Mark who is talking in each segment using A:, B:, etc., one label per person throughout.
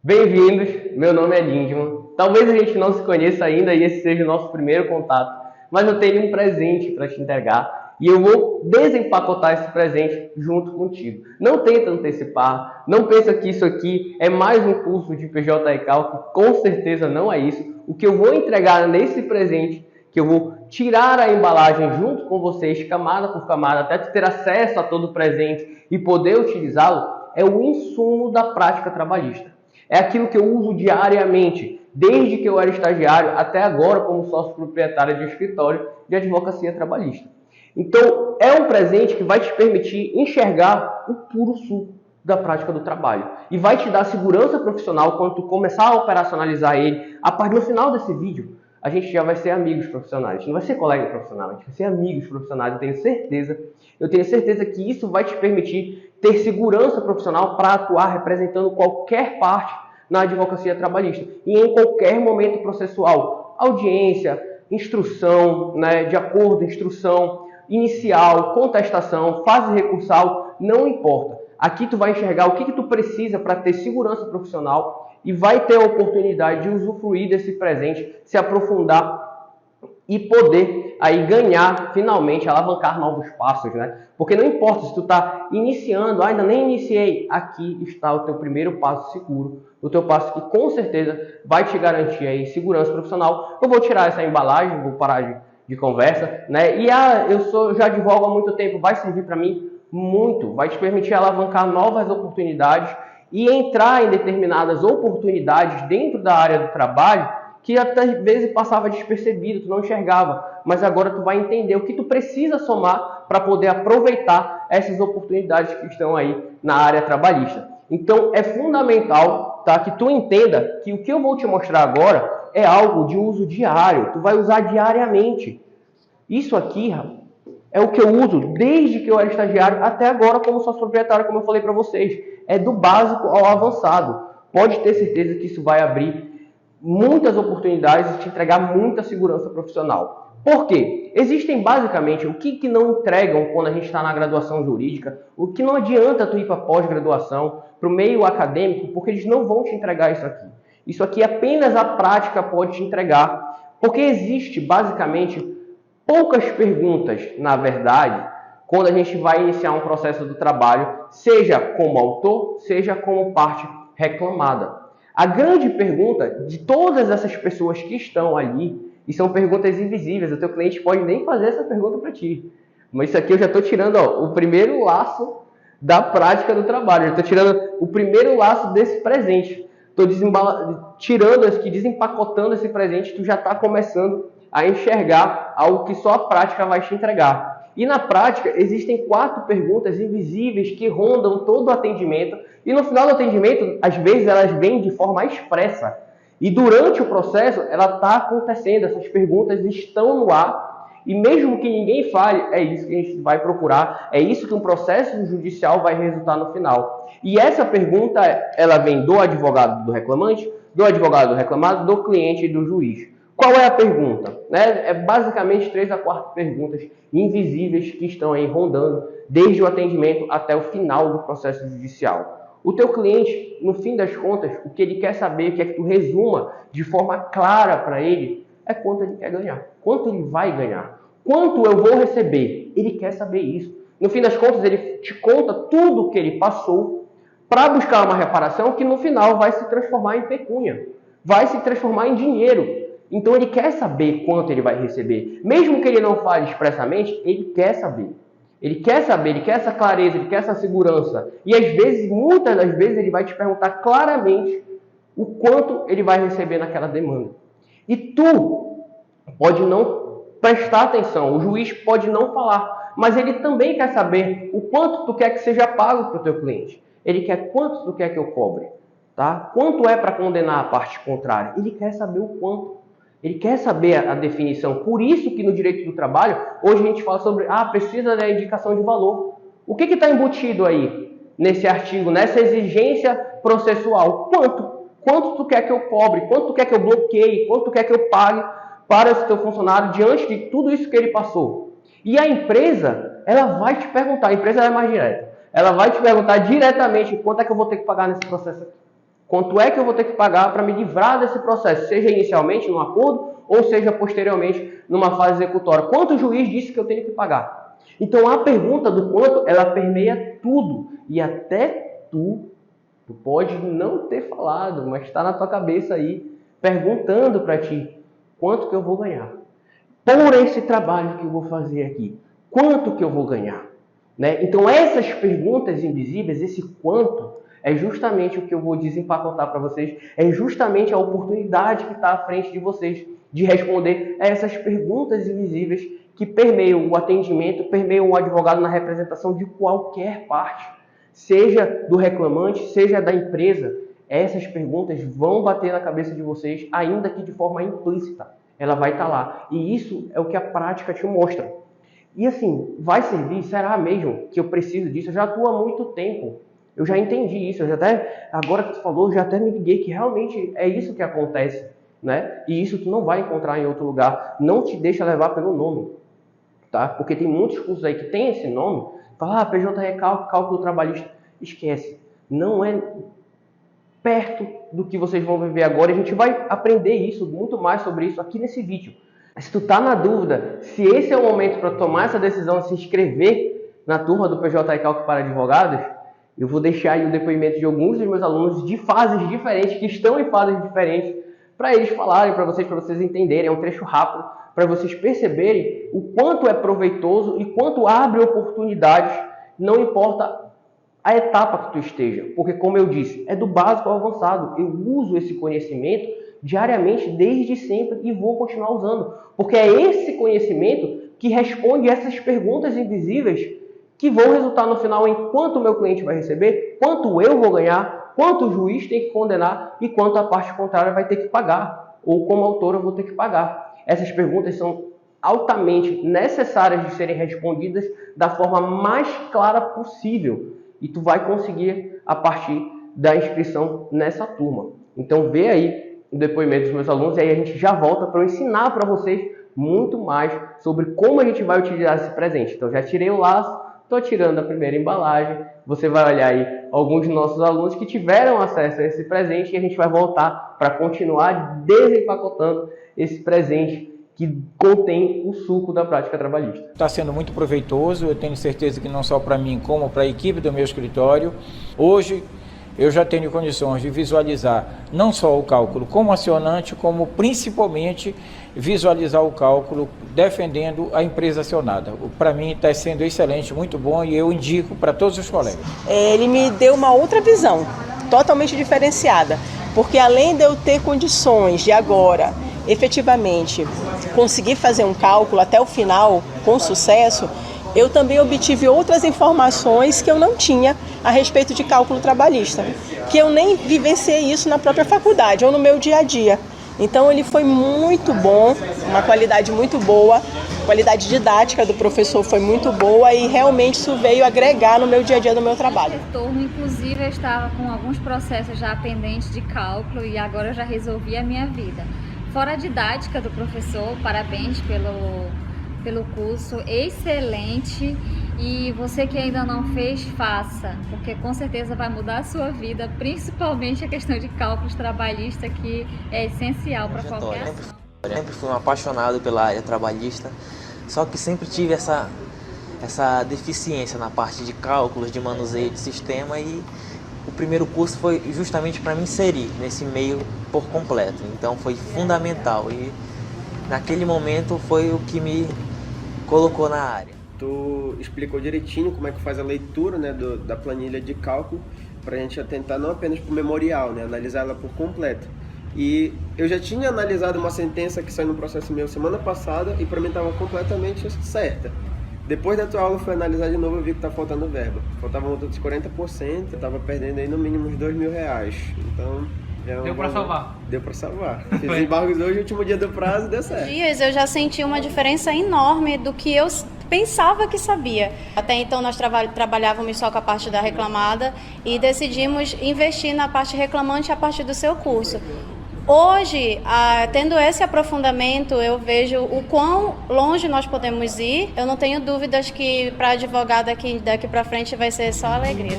A: Bem-vindos, meu nome é Lindman. Talvez a gente não se conheça ainda e esse seja o nosso primeiro contato, mas eu tenho um presente para te entregar e eu vou desempacotar esse presente junto contigo. Não tenta antecipar, não pensa que isso aqui é mais um curso de PJ e Cálculo, com certeza não é isso. O que eu vou entregar nesse presente, que eu vou tirar a embalagem junto com vocês, camada por camada, até ter acesso a todo o presente e poder utilizá-lo, é o insumo da prática trabalhista. É aquilo que eu uso diariamente, desde que eu era estagiário até agora como sócio proprietário de escritório de advocacia trabalhista. Então, é um presente que vai te permitir enxergar o puro suco da prática do trabalho e vai te dar segurança profissional quando tu começar a operacionalizar ele. A partir do final desse vídeo, a gente já vai ser amigos profissionais. A gente não vai ser colega profissional, a gente vai ser amigos profissionais. Eu tenho certeza que isso vai te permitir ter segurança profissional para atuar representando qualquer parte na advocacia trabalhista e em qualquer momento processual. Audiência, instrução, de acordo, instrução inicial, contestação, fase recursal, não importa. Aqui tu vai enxergar o que tu precisa para ter segurança profissional e vai ter a oportunidade de usufruir desse presente, se aprofundar e poder aí ganhar, finalmente, alavancar novos passos, né? Porque não importa se tu está iniciando, ainda nem iniciei, aqui está o teu primeiro passo seguro, o teu passo que com certeza vai te garantir aí segurança profissional. Eu vou tirar essa embalagem, vou parar de conversa, né? E já advogo há muito tempo, vai servir para mim muito, vai te permitir alavancar novas oportunidades e entrar em determinadas oportunidades dentro da área do trabalho que até às vezes passava despercebido, tu não enxergava, mas agora tu vai entender o que tu precisa somar para poder aproveitar essas oportunidades que estão aí na área trabalhista. Então é fundamental, tá, que tu entenda que o que eu vou te mostrar agora é algo de uso diário, tu vai usar diariamente. Isso aqui, é o que eu uso desde que eu era estagiário até agora como sócio proprietário, como eu falei para vocês. É do básico ao avançado. Pode ter certeza que isso vai abrir muitas oportunidades e te entregar muita segurança profissional. Por quê? Existem basicamente o que não entregam quando a gente está na graduação jurídica, o que não adianta tu ir para pós-graduação, para o meio acadêmico, porque eles não vão te entregar isso aqui. Isso aqui apenas a prática pode te entregar, porque existe basicamente poucas perguntas, na verdade, quando a gente vai iniciar um processo do trabalho, seja como autor, seja como parte reclamada. A grande pergunta de todas essas pessoas que estão ali, e são perguntas invisíveis, o teu cliente pode nem fazer essa pergunta para ti. Mas isso aqui eu já estou tirando o primeiro laço da prática do trabalho, eu estou tirando o primeiro laço desse presente. Estou tirando aqui, desempacotando esse presente, tu já está começando a enxergar algo que só a prática vai te entregar. E na prática, existem 4 perguntas invisíveis que rondam todo o atendimento. E no final do atendimento, às vezes, elas vêm de forma expressa. E durante o processo, ela está acontecendo. Essas perguntas estão no ar. E mesmo que ninguém fale, é isso que a gente vai procurar. É isso que um processo judicial vai resultar no final. E essa pergunta, ela vem do advogado do reclamante, do advogado do reclamado, do cliente e do juiz. Qual é a pergunta? É basicamente 3 a 4 perguntas invisíveis que estão aí rondando desde o atendimento até o final do processo judicial. O teu cliente, no fim das contas, o que ele quer saber, quer que tu resuma de forma clara para ele, é quanto ele quer ganhar, quanto ele vai ganhar, quanto eu vou receber. Ele quer saber isso. No fim das contas, ele te conta tudo o que ele passou para buscar uma reparação que no final vai se transformar em pecúnia, vai se transformar em dinheiro. Então ele quer saber quanto ele vai receber. Mesmo que ele não fale expressamente, ele quer saber. Ele quer saber, ele quer essa clareza, ele quer essa segurança. E às vezes, muitas das vezes, ele vai te perguntar claramente o quanto ele vai receber naquela demanda. E tu pode não prestar atenção, o juiz pode não falar, mas ele também quer saber o quanto tu quer que seja pago para o teu cliente. Ele quer quanto tu quer que eu cobre. Tá? Quanto é para condenar a parte contrária? Ele quer saber o quanto. Ele quer saber a definição. Por isso que no direito do trabalho, hoje a gente fala sobre, precisa da indicação de valor. O que está embutido aí nesse artigo, nessa exigência processual? Quanto? Quanto tu quer que eu cobre? Quanto tu quer que eu bloqueie? Quanto tu quer que eu pague para esse teu funcionário diante de tudo isso que ele passou? E a empresa, ela vai te perguntar, a empresa é mais direta, ela vai te perguntar diretamente quanto é que eu vou ter que pagar nesse processo aqui. Quanto é que eu vou ter que pagar para me livrar desse processo, seja inicialmente no acordo ou seja posteriormente numa fase executória? Quanto o juiz disse que eu tenho que pagar? Então a pergunta do quanto, ela permeia tudo. E até tu pode não ter falado, mas está na tua cabeça aí, perguntando para ti, quanto que eu vou ganhar? Por esse trabalho que eu vou fazer aqui, quanto que eu vou ganhar? Né? Então essas perguntas invisíveis, esse quanto, é justamente o que eu vou desempacotar para vocês, é justamente a oportunidade que está à frente de vocês de responder a essas perguntas invisíveis que permeiam o atendimento, permeiam o advogado na representação de qualquer parte, seja do reclamante, seja da empresa. Essas perguntas vão bater na cabeça de vocês, ainda que de forma implícita. Ela vai estar lá. E isso é o que a prática te mostra. E assim, vai servir? Será mesmo que eu preciso disso? Eu já atuo há muito tempo. Eu já entendi isso, agora que tu falou, eu já até me liguei que realmente é isso que acontece, né? E isso tu não vai encontrar em outro lugar. Não te deixa levar pelo nome, tá? Porque tem muitos cursos aí que tem esse nome, fala, PJ cálculo trabalhista. Esquece. Não é perto do que vocês vão viver agora. A gente vai aprender isso, muito mais sobre isso aqui nesse vídeo. Se tu tá na dúvida, se esse é o momento para tomar essa decisão, se inscrever na turma do PJ Cálculo para Advogados, eu vou deixar aí o depoimento de alguns dos meus alunos de fases diferentes, que estão em fases diferentes, para eles falarem para vocês entenderem. É um trecho rápido, para vocês perceberem o quanto é proveitoso e quanto abre oportunidades, não importa a etapa que tu esteja. Porque, como eu disse, é do básico ao avançado. Eu uso esse conhecimento diariamente, desde sempre, e vou continuar usando. Porque é esse conhecimento que responde essas perguntas invisíveis que vão resultar no final em quanto o meu cliente vai receber, quanto eu vou ganhar, quanto o juiz tem que condenar e quanto a parte contrária vai ter que pagar, ou como autor eu vou ter que pagar. Essas perguntas são altamente necessárias de serem respondidas da forma mais clara possível e tu vai conseguir a partir da inscrição nessa turma. Então vê aí o depoimento dos meus alunos e aí a gente já volta para eu ensinar para vocês muito mais sobre como a gente vai utilizar esse presente. Então já tirei o laço, estou tirando a primeira embalagem, você vai olhar aí alguns dos nossos alunos que tiveram acesso a esse presente e a gente vai voltar para continuar desempacotando esse presente que contém o suco da prática trabalhista.
B: Está sendo muito proveitoso, eu tenho certeza que não só para mim, como para a equipe do meu escritório. Hoje eu já tenho condições de visualizar não só o cálculo como acionante, como principalmente visualizar o cálculo defendendo a empresa acionada. Para mim está sendo excelente, muito bom e eu indico para todos os colegas.
C: Ele me deu uma outra visão, totalmente diferenciada, porque além de eu ter condições de agora, efetivamente, conseguir fazer um cálculo até o final com sucesso, eu também obtive outras informações que eu não tinha a respeito de cálculo trabalhista, que eu nem vivenciei isso na própria faculdade ou no meu dia a dia. Então ele foi muito bom, uma qualidade muito boa, a qualidade didática do professor foi muito boa e realmente isso veio agregar no meu dia a dia do meu trabalho.
D: Inclusive eu estava com alguns processos já pendentes de cálculo e agora eu já resolvi a minha vida. Fora a didática do professor, parabéns pelo curso, excelente, e você que ainda não fez, faça, porque com certeza vai mudar a sua vida, principalmente a questão de cálculos trabalhistas, que é essencial para qualquer ação.
E: Sempre fui um apaixonado pela área trabalhista, só que sempre tive essa deficiência na parte de cálculos, de manuseio de sistema, e o primeiro curso foi justamente para me inserir nesse meio por completo, então foi fundamental e naquele momento foi o que me colocou na área.
F: Tu explicou direitinho como é que faz a leitura, né, da planilha de cálculo, para a gente atentar não apenas para o memorial, né, analisar ela por completo. E eu já tinha analisado uma sentença que saiu no processo meu semana passada e para mim estava completamente certa. Depois da tua aula eu fui analisar de novo e vi que tá faltando verba. Faltava outros 40%, eu estava perdendo aí no mínimo uns R$2.000. Então...
G: Deu pra salvar.
F: Deu pra salvar. Fiz embargos hoje, último dia do prazo, deu certo.
H: Dias eu já senti uma diferença enorme do que eu pensava que sabia. Até então nós trabalhávamos só com a parte da reclamada e decidimos investir na parte reclamante a partir do seu curso. Hoje, tendo esse aprofundamento, eu vejo o quão longe nós podemos ir. Eu não tenho dúvidas que para advogada daqui para frente vai ser só alegria.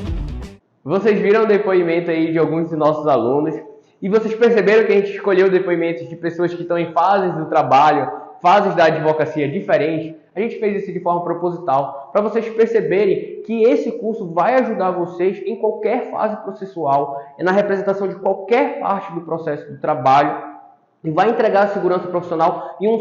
A: Vocês viram o depoimento aí de alguns dos nossos alunos e vocês perceberam que a gente escolheu depoimentos de pessoas que estão em fases do trabalho, fases da advocacia diferentes. A gente fez isso de forma proposital, para vocês perceberem que esse curso vai ajudar vocês em qualquer fase processual, na representação de qualquer parte do processo do trabalho, e vai entregar a segurança profissional e um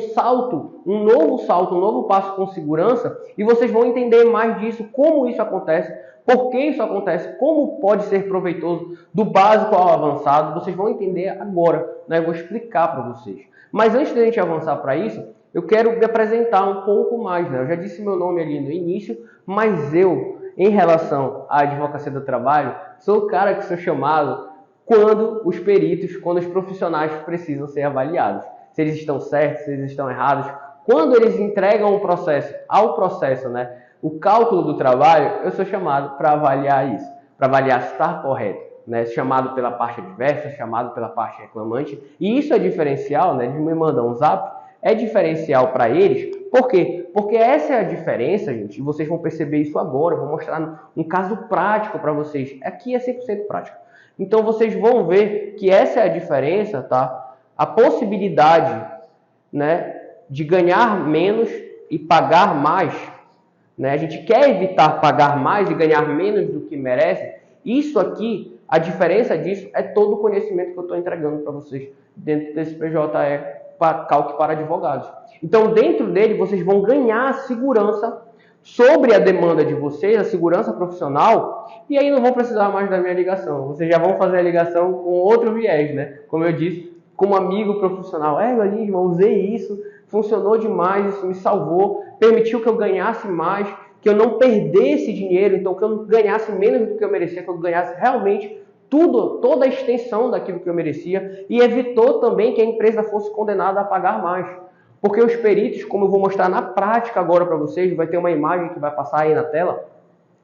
A: novo passo com segurança, e vocês vão entender mais disso, como isso acontece, por que isso acontece, como pode ser proveitoso do básico ao avançado. Vocês vão entender agora, né? Eu vou explicar para vocês. Mas antes de a gente avançar para isso, eu quero me apresentar um pouco mais, né? Eu já disse meu nome ali no início, mas eu, em relação à advocacia do trabalho, sou o cara que sou chamado quando os profissionais precisam ser avaliados. Se eles estão certos, se eles estão errados. Quando eles entregam ao processo, né, o cálculo do trabalho, eu sou chamado para avaliar isso, para avaliar se está correto, né, chamado pela parte adversa, chamado pela parte reclamante. E isso é diferencial, né, de me mandar um zap, é diferencial para eles. Por quê? Porque essa é a diferença, gente, e vocês vão perceber isso agora. Eu vou mostrar um caso prático para vocês. Aqui é 100% prático. Então vocês vão ver que essa é a diferença, tá? A possibilidade, né, de ganhar menos e pagar mais, né? A gente quer evitar pagar mais e ganhar menos do que merece. Isso aqui, a diferença disso é todo o conhecimento que eu estou entregando para vocês dentro desse PJE Calc para advogados. Então, dentro dele, vocês vão ganhar segurança sobre a demanda de vocês, a segurança profissional, e aí não vão precisar mais da minha ligação. Vocês já vão fazer a ligação com outro viés, né? Como eu disse, como amigo profissional. Galisma, usei isso, funcionou demais, isso me salvou, permitiu que eu ganhasse mais, que eu não perdesse dinheiro, então que eu não ganhasse menos do que eu merecia, que eu ganhasse realmente toda a extensão daquilo que eu merecia, e evitou também que a empresa fosse condenada a pagar mais. Porque os peritos, como eu vou mostrar na prática agora para vocês, vai ter uma imagem que vai passar aí na tela.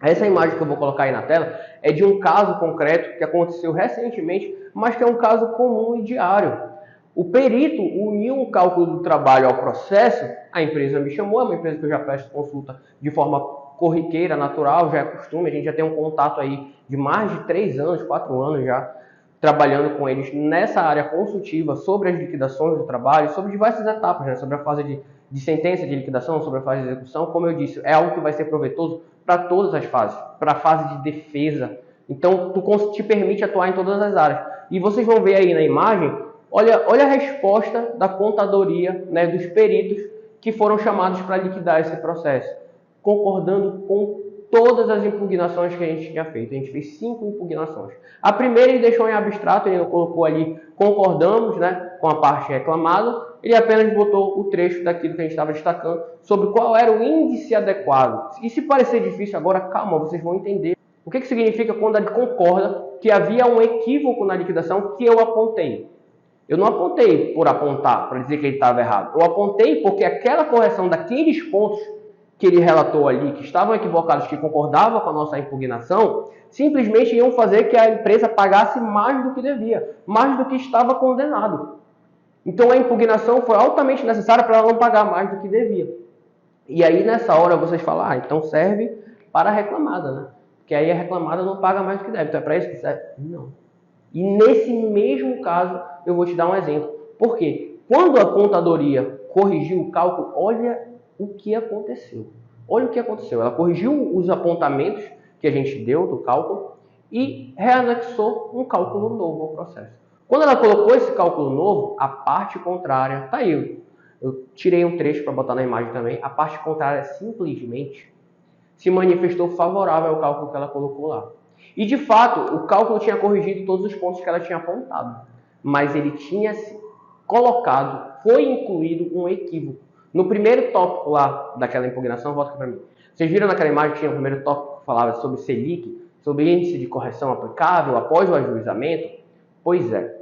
A: Essa imagem que eu vou colocar aí na tela é de um caso concreto que aconteceu recentemente, mas que é um caso comum e diário. O perito uniu um cálculo do trabalho ao processo, a empresa me chamou, é uma empresa que eu já presto consulta de forma corriqueira, natural, já é costume, a gente já tem um contato aí de mais de 3 anos, 4 anos já, trabalhando com eles nessa área consultiva sobre as liquidações do trabalho, sobre diversas etapas, né? Sobre a fase de sentença de liquidação, sobre a fase de execução. Como eu disse, é algo que vai ser proveitoso para todas as fases, para a fase de defesa. Então, te permite atuar em todas as áreas. E vocês vão ver aí na imagem, olha a resposta da contadoria, né, dos peritos que foram chamados para liquidar esse processo, concordando com todas as impugnações que a gente tinha feito. A gente fez 5 impugnações. A primeira ele deixou em abstrato, ele não colocou ali concordamos, né, com a parte reclamada, ele apenas botou o trecho daquilo que a gente estava destacando sobre qual era o índice adequado. E se parecer difícil agora, calma, vocês vão entender. O que significa quando ele concorda que havia um equívoco na liquidação que eu apontei? Eu não apontei por apontar, para dizer que ele estava errado. Eu apontei porque aquela correção daqueles pontos que ele relatou ali, que estavam equivocados, que concordavam com a nossa impugnação, simplesmente iam fazer que a empresa pagasse mais do que devia, mais do que estava condenado. Então a impugnação foi altamente necessária para ela não pagar mais do que devia. E aí nessa hora vocês falam, então serve para a reclamada, né? Porque aí a reclamada não paga mais do que deve. Então é para isso que serve? Não. E nesse mesmo caso, eu vou te dar um exemplo. Por quê? Quando a contadoria corrigiu o cálculo, olha o que aconteceu. Olha o que aconteceu. Ela corrigiu os apontamentos que a gente deu do cálculo e reanexou um cálculo novo ao processo. Quando ela colocou esse cálculo novo, a parte contrária, tá aí, eu tirei um trecho para botar na imagem também, a parte contrária simplesmente se manifestou favorável ao cálculo que ela colocou lá. E de fato, o cálculo tinha corrigido todos os pontos que ela tinha apontado, mas ele tinha colocado, foi incluído um equívoco. No primeiro tópico lá daquela impugnação, volta aqui para mim. Vocês viram naquela imagem que tinha o primeiro tópico que falava sobre Selic, sobre índice de correção aplicável após o ajuizamento? Pois é,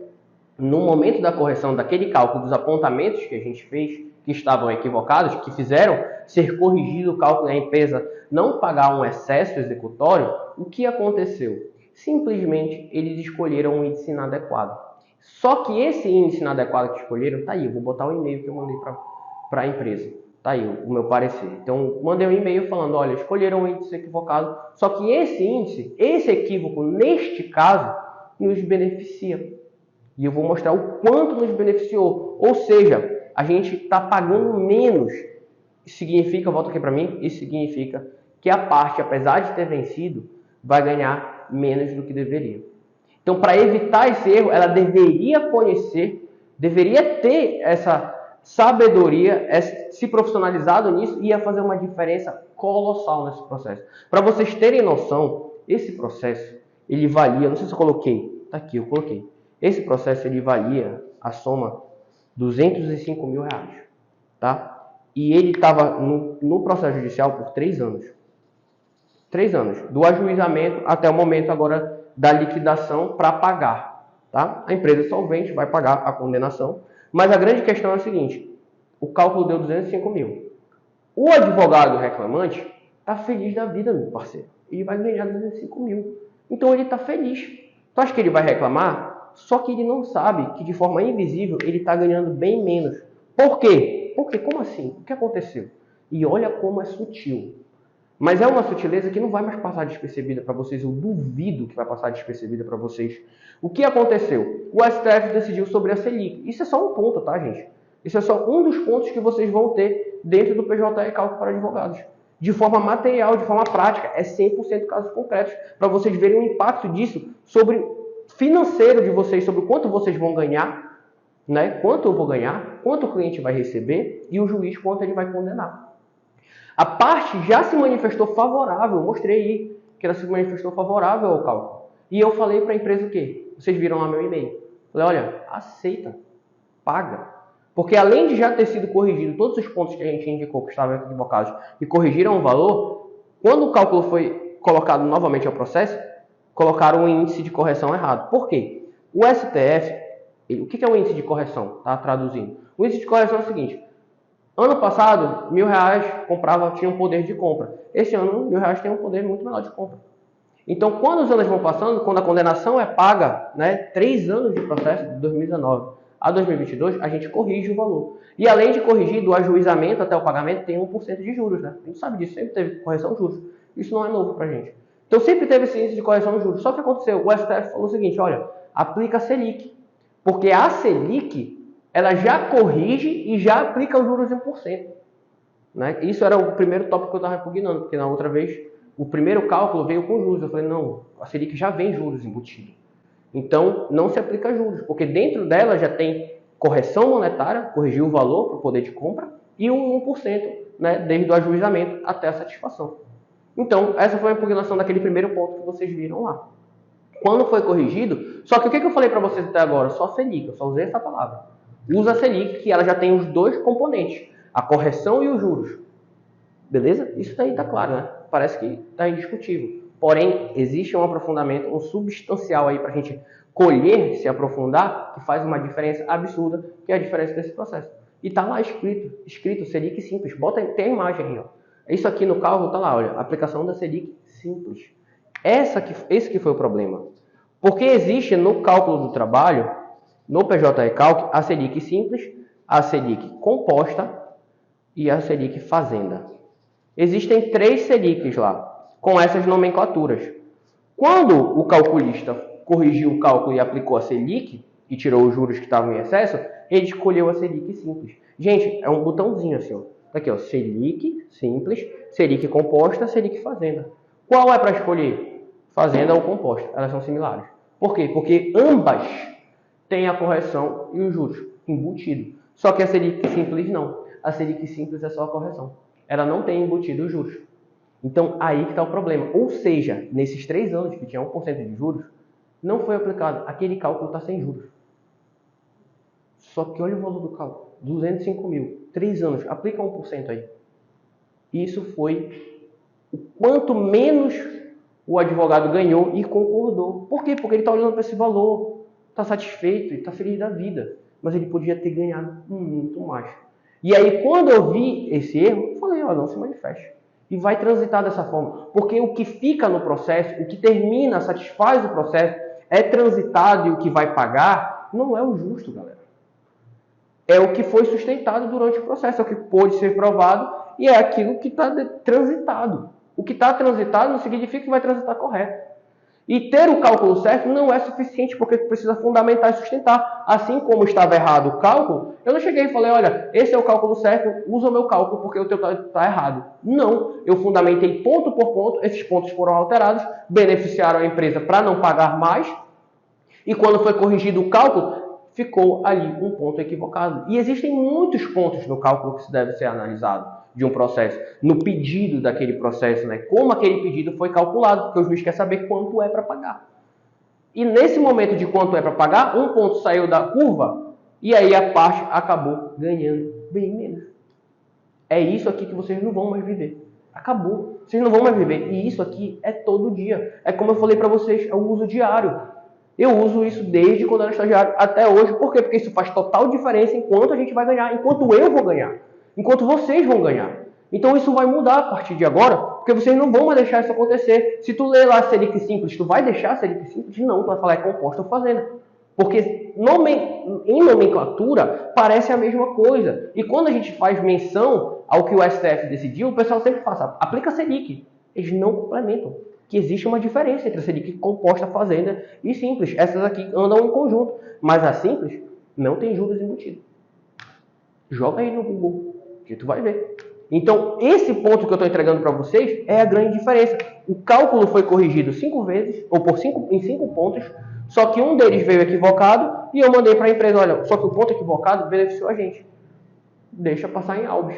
A: no momento da correção daquele cálculo dos apontamentos que a gente fez, que estavam equivocados, que fizeram ser corrigido o cálculo e a empresa não pagar um excesso executório, o que aconteceu? Simplesmente eles escolheram um índice inadequado. Só que esse índice inadequado que escolheram, tá aí, eu vou botar o e-mail que eu mandei para a empresa. Tá aí o meu parecer. Então, mandei um e-mail falando, olha, escolheram um índice equivocado, só que esse índice, esse equívoco, neste caso, nos beneficia. E eu vou mostrar o quanto nos beneficiou. Ou seja, a gente está pagando menos. Isso significa, volta aqui para mim, isso significa que a parte, apesar de ter vencido, vai ganhar menos do que deveria. Então, para evitar esse erro, ela deveria conhecer, deveria ter essa sabedoria, se profissionalizado nisso, e ia fazer uma diferença colossal nesse processo. Para vocês terem noção, esse processo, ele valia, não sei se eu coloquei, tá aqui, eu coloquei. Esse processo, ele valia a soma R$205 mil, tá? E ele estava no processo judicial por 3 anos. 3 anos, do ajuizamento até o momento agora da liquidação para pagar, tá? A empresa solvente vai pagar a condenação, mas a grande questão é a seguinte, o cálculo deu 205 mil. O advogado reclamante está feliz da vida, meu parceiro. Ele vai ganhar 205 mil. Então ele está feliz. Tu acha que ele vai reclamar? Só que ele não sabe que de forma invisível ele está ganhando bem menos. Por quê? Porque como assim? O que aconteceu? E olha como é sutil. Mas é uma sutileza que não vai mais passar despercebida para vocês. Eu duvido que vai passar despercebida para vocês. O que aconteceu? O STF decidiu sobre a Selic. Isso é só um ponto, tá, gente? Isso é só um dos pontos que vocês vão ter dentro do PJE Cálculo para Advogados. De forma material, de forma prática, é 100% casos concretos. Para vocês verem o impacto disso sobre financeiro de vocês, sobre quanto vocês vão ganhar, né? Quanto eu vou ganhar, quanto o cliente vai receber e o juiz quanto ele vai condenar. A parte já se manifestou favorável, eu mostrei aí que ela se manifestou favorável ao cálculo. E eu falei para a empresa o quê? Vocês viram lá meu e-mail. Falei, olha, aceita, paga. Porque além de já ter sido corrigido todos os pontos que a gente indicou que estavam equivocados e corrigiram o valor, quando o cálculo foi colocado novamente ao processo, colocaram o índice de correção errado. Por quê? O STF, o que é o índice de correção? Tá traduzindo. O índice de correção é o seguinte, ano passado, R$1.000 tinha um poder de compra. Esse ano, R$1.000 tem um poder muito menor de compra. Então, quando os anos vão passando, quando a condenação é paga, né, 3 anos de processo, de 2019 a 2022, a gente corrige o valor. E além de corrigir do ajuizamento até o pagamento, tem 1% de juros, né? A gente sabe disso, sempre teve correção de juros. Isso não é novo pra gente. Então, sempre teve esse índice de correção de juros. Só que aconteceu, o STF falou o seguinte, olha, aplica a Selic. Porque a Selic, ela já corrige e já aplica os juros em 1%. Né? Isso era o primeiro tópico que eu estava repugnando, porque na outra vez, o primeiro cálculo veio com juros. Eu falei, não, a Selic já vem juros embutido. Então, não se aplica juros, porque dentro dela já tem correção monetária, corrigir o valor para o poder de compra, e um 1%, né, desde o ajuizamento até a satisfação. Então, essa foi a impugnação daquele primeiro ponto que vocês viram lá. Quando foi corrigido, só que o que eu falei para vocês até agora? Só Selic, eu só usei essa palavra. Usa a Selic, que ela já tem os 2 componentes, a correção e os juros. Beleza? Isso daí está claro, né? Parece que está indiscutível. Porém, existe um aprofundamento, um substancial aí para a gente colher, se aprofundar, que faz uma diferença absurda, que é a diferença desse processo. E está lá escrito Selic simples. Tem a imagem aí, ó. Isso aqui no cálculo está lá, olha, aplicação da Selic simples. Esse que foi o problema. Porque existe no cálculo do trabalho, no PJE Calc, a Selic simples, a Selic composta e a Selic fazenda. Existem 3 Selics lá, com essas nomenclaturas. Quando o calculista corrigiu o cálculo e aplicou a Selic, e tirou os juros que estavam em excesso, ele escolheu a Selic simples. Gente, é um botãozinho assim, ó. Tá aqui, ó, Selic simples, Selic composta, Selic fazenda. Qual é para escolher? Fazenda ou composta? Elas são similares. Por quê? Porque ambas têm a correção e os juros embutido. Só que a Selic simples não. A Selic simples é só a correção. Ela não tem embutido os juros. Então, aí que está o problema. Ou seja, nesses 3 anos que tinha 1% de juros, não foi aplicado. Aquele cálculo está sem juros. Só que olha o valor do cálculo. 205 mil. 3 anos. Aplica 1% aí. Isso foi o quanto menos o advogado ganhou e concordou. Por quê? Porque ele está olhando para esse valor. Está satisfeito e está feliz da vida. Mas ele podia ter ganhado muito mais. E aí, quando eu vi esse erro, eu falei, ó, não se manifeste. E vai transitar dessa forma. Porque o que fica no processo, o que termina, satisfaz o processo, é transitado e o que vai pagar, não é o justo, galera. é o que foi sustentado durante o processo, é o que pôde ser provado e é aquilo que está transitado. O que está transitado não significa que vai transitar correto. E ter o cálculo certo não é suficiente, porque precisa fundamentar e sustentar. Assim como estava errado o cálculo, eu não cheguei e falei, olha, esse é o cálculo certo, usa o meu cálculo porque o teu está errado. Não, eu fundamentei ponto por ponto, esses pontos foram alterados, beneficiaram a empresa para não pagar mais, e quando foi corrigido o cálculo, ficou ali um ponto equivocado. E existem muitos pontos no cálculo que se deve ser analisado de um processo, no pedido daquele processo, né? Como aquele pedido foi calculado, porque o juiz quer saber quanto é para pagar. E nesse momento de quanto é para pagar, um ponto saiu da curva e aí a parte acabou ganhando bem menos. É isso aqui que vocês não vão mais viver. Acabou. Vocês não vão mais viver. E isso aqui é todo dia. É como eu falei para vocês, é o uso diário. Eu uso isso desde quando eu era estagiário até hoje. Por quê? Porque isso faz total diferença em quanto a gente vai ganhar, enquanto eu vou ganhar, enquanto vocês vão ganhar. Então isso vai mudar a partir de agora, porque vocês não vão mais deixar isso acontecer. Se tu ler lá Selic Simples, tu vai deixar Selic Simples? Não, tu vai falar é composta ou fazenda. Porque em nomenclatura parece a mesma coisa. E quando a gente faz menção ao que o STF decidiu, o pessoal sempre fala, aplica Selic. Eles não complementam. Que existe uma diferença entre a Selic composta, fazenda e simples. Essas aqui andam em conjunto. Mas a simples não tem juros embutidos. Joga aí no Google, que tu vai ver. Então, esse ponto que eu estou entregando para vocês é a grande diferença. O cálculo foi corrigido 5 vezes, ou em 5 pontos, só que um deles veio equivocado e eu mandei para a empresa, olha, só que o ponto equivocado beneficiou a gente. Deixa passar em Albis.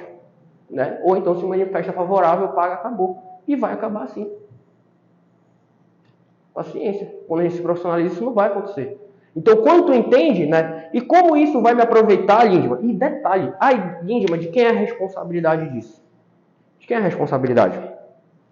A: Né? Ou então se manifesta favorável, paga, acabou. E vai acabar assim. Paciência. Quando a gente se profissionaliza, isso não vai acontecer. Então, quando tu entende, né? E como isso vai me aproveitar, Lindman? E detalhe, Lindman, de quem é a responsabilidade disso? De quem é a responsabilidade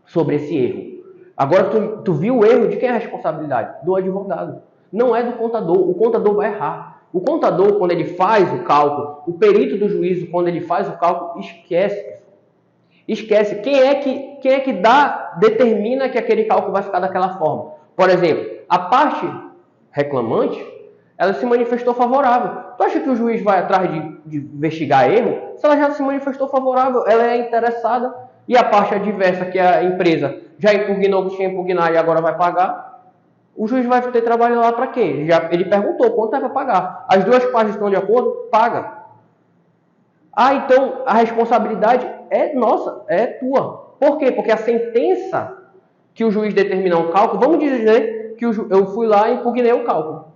A: sobre esse erro? Agora, tu viu o erro, de quem é a responsabilidade? Do advogado. Não é do contador. O contador vai errar. O contador, quando ele faz o cálculo, o perito do juízo, quando ele faz o cálculo, esquece. Esquece. Quem é que determina que aquele cálculo vai ficar daquela forma? Por exemplo, a parte reclamante, ela se manifestou favorável. Tu acha que o juiz vai atrás de investigar erro? Se ela já se manifestou favorável, ela é interessada, e a parte adversa, que é a empresa, já impugnou o que tinha que impugnar e agora vai pagar, o juiz vai ter trabalho lá para quê? Ele perguntou quanto é para pagar. As duas partes estão de acordo? Paga. Então a responsabilidade é nossa, é tua. Por quê? Porque a sentença que o juiz determinou um cálculo, vamos dizer que eu fui lá e impugnei o cálculo.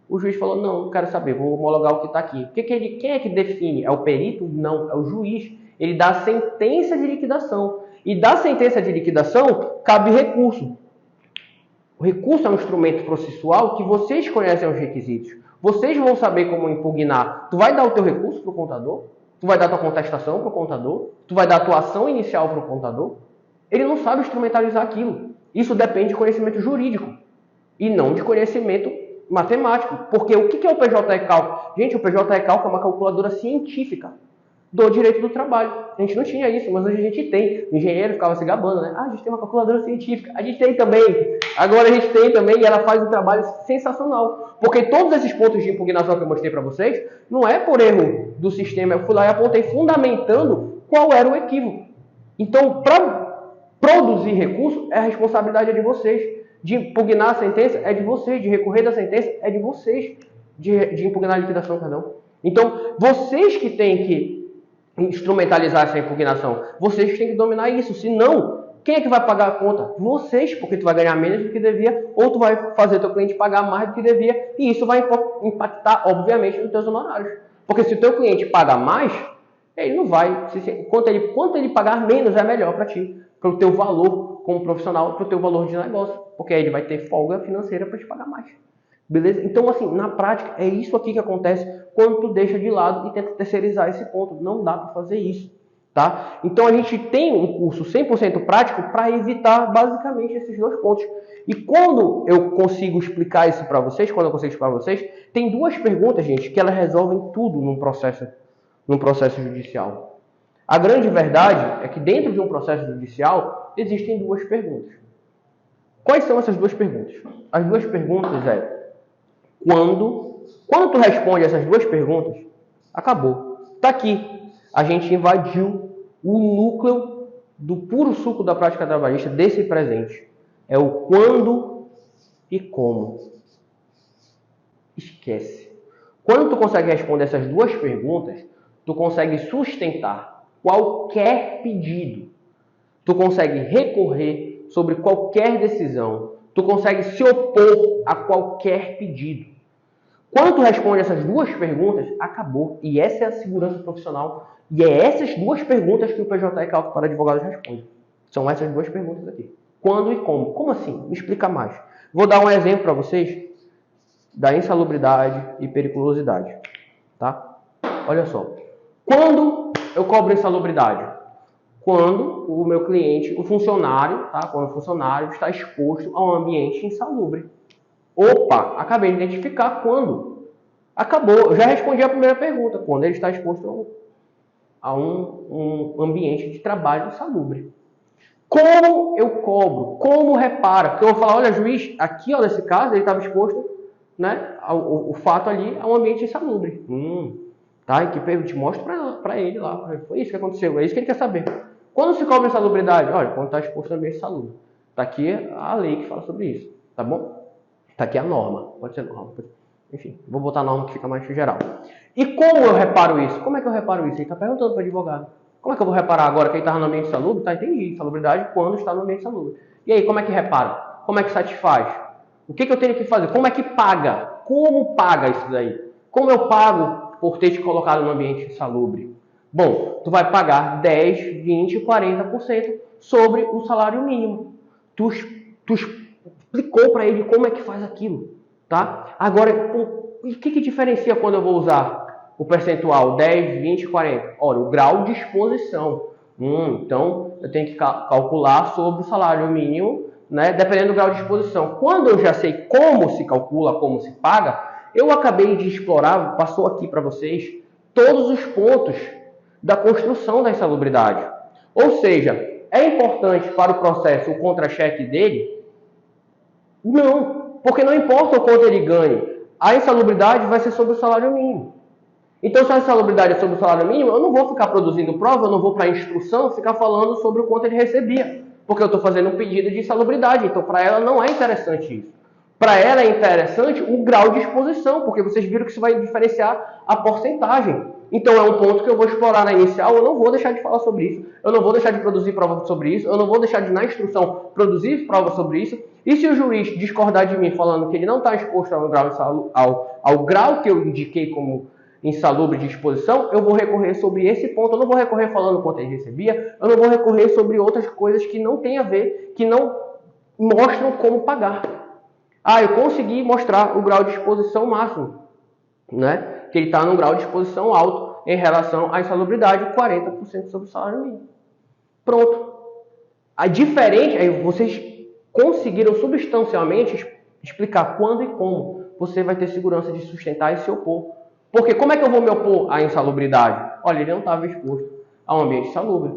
A: O juiz falou, não quero saber, vou homologar o que está aqui. Quem é que define? É o perito? Não, é o juiz. Ele dá a sentença de liquidação. E da sentença de liquidação, cabe recurso. O recurso é um instrumento processual que vocês conhecem os requisitos. Vocês vão saber como impugnar. Tu vai dar o teu recurso para o contador? Tu vai dar a tua contestação para o contador? Tu vai dar a tua ação inicial para o contador? Ele não sabe instrumentalizar aquilo. Isso depende de conhecimento jurídico e não de conhecimento matemático. Porque o que é o PJE Cálculo? Gente, o PJE Cálculo é uma calculadora científica do direito do trabalho. A gente não tinha isso, mas hoje a gente tem. O engenheiro ficava se gabando, né? A gente tem uma calculadora científica. A gente tem também. Agora a gente tem também e ela faz um trabalho sensacional. Porque todos esses pontos de impugnação que eu mostrei para vocês, não é por erro do sistema. Eu fui lá e apontei fundamentando qual era o equívoco. Então, para produzir recurso, a responsabilidade é de vocês. De impugnar a sentença é de vocês. De recorrer da sentença é de vocês. De impugnar a liquidação, perdão. Então, vocês que têm que instrumentalizar essa impugnação, vocês têm que dominar isso. Senão, quem é que vai pagar a conta? Vocês, porque tu vai ganhar menos do que devia, ou tu vai fazer teu cliente pagar mais do que devia, e isso vai impactar, obviamente, nos teus honorários. Porque se o teu cliente paga mais, ele não vai, quanto ele pagar menos é melhor para ti, para o teu valor como profissional, para o teu valor de negócio, porque aí ele vai ter folga financeira para te pagar mais. Beleza? Então, assim, na prática, é isso aqui que acontece quando tu deixa de lado e tenta terceirizar esse ponto. Não dá para fazer isso, tá? Então, a gente tem um curso 100% prático para evitar, basicamente, esses dois pontos. E quando eu consigo explicar isso para vocês, tem duas perguntas, gente, que elas resolvem tudo num processo judicial. A grande verdade é que dentro de um processo judicial existem duas perguntas. Quais são essas duas perguntas? As duas perguntas quando tu responde essas duas perguntas, Acabou. Tá aqui. A gente invadiu o núcleo do puro suco da prática trabalhista desse presente. É o quando e como. Esquece. Quando tu consegue responder essas duas perguntas, tu consegue sustentar qualquer pedido. Tu consegue recorrer sobre qualquer decisão. Tu consegue se opor a qualquer pedido. Quando tu responde essas duas perguntas, acabou. E essa é a segurança profissional. E é essas duas perguntas que o PJ e Cálculo para Advogados responde. São essas duas perguntas aqui. Quando e como? Como assim? Me explica mais. Vou dar um exemplo para vocês da insalubridade e periculosidade. Tá? Olha só. Quando eu cobro insalubridade? Quando o meu cliente, o funcionário, tá? Quando o funcionário está exposto a um ambiente insalubre. Opa, acabei de identificar quando. Acabou, eu já respondi a primeira pergunta, quando ele está exposto a um ambiente de trabalho insalubre. Como eu cobro? Como repara? Porque eu vou falar, olha, juiz, aqui, ó, nesse caso, ele estava exposto, né, o fato ali a um ambiente insalubre. Tá, e que eu te mostro para ele lá. Foi isso que aconteceu, é isso que ele quer saber. Quando se cobra insalubridade? Olha, quando está exposto a ambiente insalubre. Está aqui a lei que fala sobre isso, tá bom? Está aqui a norma, pode ser norma. Enfim, vou botar a norma que fica mais geral. E como eu reparo isso? Como é que eu reparo isso? Ele está perguntando para o advogado. Como é que eu vou reparar agora que ele estava no ambiente insalubre? Tá, entendi. Insalubridade quando está no ambiente insalubre. E aí, como é que repara? Como é que satisfaz? O que eu tenho que fazer? Como é que paga? Como paga isso daí? Como eu pago por ter te colocado no ambiente insalubre? Bom, tu vai pagar 10, 20, 40% sobre o salário mínimo. Tu explicou para ele como é que faz aquilo, tá? Agora, o que diferencia quando eu vou usar o percentual 10, 20, 40? Olha, o grau de exposição. Então, eu tenho que calcular sobre o salário mínimo, né? Dependendo do grau de exposição. Quando eu já sei como se calcula, como se paga, eu acabei de explorar, passou aqui para vocês, todos os pontos da construção da insalubridade. Ou seja, é importante para o processo o contra-cheque dele? Não, porque não importa o quanto ele ganhe, a insalubridade vai ser sobre o salário mínimo. Então, se a insalubridade é sobre o salário mínimo, eu não vou ficar produzindo prova, eu não vou para a instrução ficar falando sobre o quanto ele recebia, porque eu estou fazendo um pedido de insalubridade, então para ela não é interessante isso. Para ela é interessante o grau de exposição, porque vocês viram que isso vai diferenciar a porcentagem. Então é um ponto que eu vou explorar na inicial, eu não vou deixar de falar sobre isso, eu não vou deixar de produzir prova sobre isso, eu não vou deixar de, na instrução, produzir prova sobre isso. E se o juiz discordar de mim falando que ele não está exposto ao grau que eu indiquei como insalubre de exposição, eu vou recorrer sobre esse ponto, eu não vou recorrer falando quanto ele recebia, eu não vou recorrer sobre outras coisas que não tem a ver, que não mostram como pagar. Eu consegui mostrar o grau de exposição máximo, né? Que ele está num grau de exposição alto em relação à insalubridade, 40% sobre o salário mínimo. Pronto. A diferente, aí vocês conseguiram substancialmente explicar quando e como você vai ter segurança de sustentar e se opor. Porque como é que eu vou me opor à insalubridade? Olha, ele não estava exposto a um ambiente insalubre.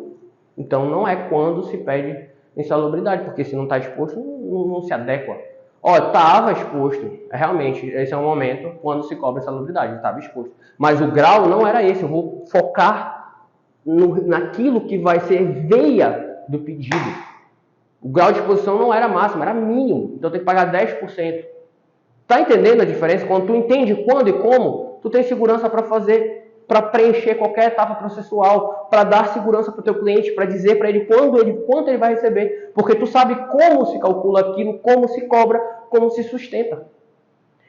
A: Então não é quando se pede insalubridade, porque se não está exposto, não se adequa. Estava exposto, realmente, esse é o momento quando se cobra insalubridade, estava exposto. Mas o grau não era esse, eu vou focar naquilo que vai ser veia do pedido. O grau de exposição não era máximo, era mínimo, então eu tenho que pagar 10%. Tá entendendo a diferença? Quando tu entende quando e como, tu tem segurança para fazer, para preencher qualquer etapa processual, para dar segurança para o teu cliente, para dizer para ele quanto ele vai receber, porque tu sabe como se calcula aquilo, como se cobra, como se sustenta.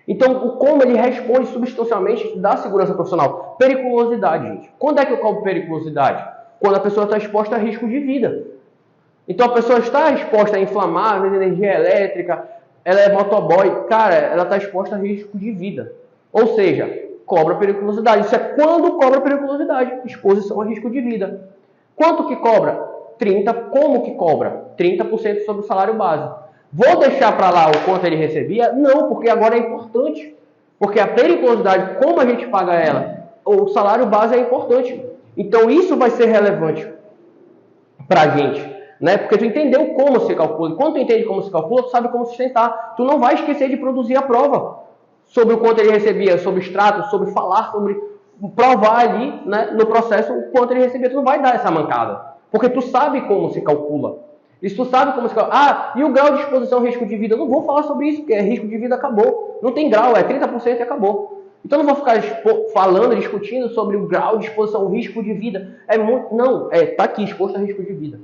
A: Então, o como ele responde substancialmente dá segurança profissional. Periculosidade, gente. Quando é que eu cobro periculosidade? Quando a pessoa está exposta a risco de vida. Então, a pessoa está exposta a inflamáveis, energia elétrica, ela é motoboy, cara, ela está exposta a risco de vida. Ou seja, cobra periculosidade. Isso é quando cobra periculosidade, exposição a risco de vida. Quanto que cobra? 30. Como que cobra? 30% sobre o salário base. Vou deixar para lá o quanto ele recebia? Não, porque agora é importante. Porque a periculosidade, como a gente paga ela, o salário base é importante. Então isso vai ser relevante para a gente. Né? Porque tu entendeu como se calcula. Quando tu entende como se calcula, tu sabe como sustentar. Tu não vai esquecer de produzir a prova sobre o quanto ele recebia, sobre extrato, sobre falar sobre provar ali, né, no processo o quanto ele recebeu. Tu não vai dar essa mancada, porque tu sabe como se calcula. E se tu sabe como se calcula... Ah, e o grau de exposição ao risco de vida? Eu não vou falar sobre isso, porque risco de vida acabou. Não tem grau, é 30% e acabou. Então eu não vou ficar falando, discutindo sobre o grau de exposição ao risco de vida. Não, tá aqui, exposto a risco de vida.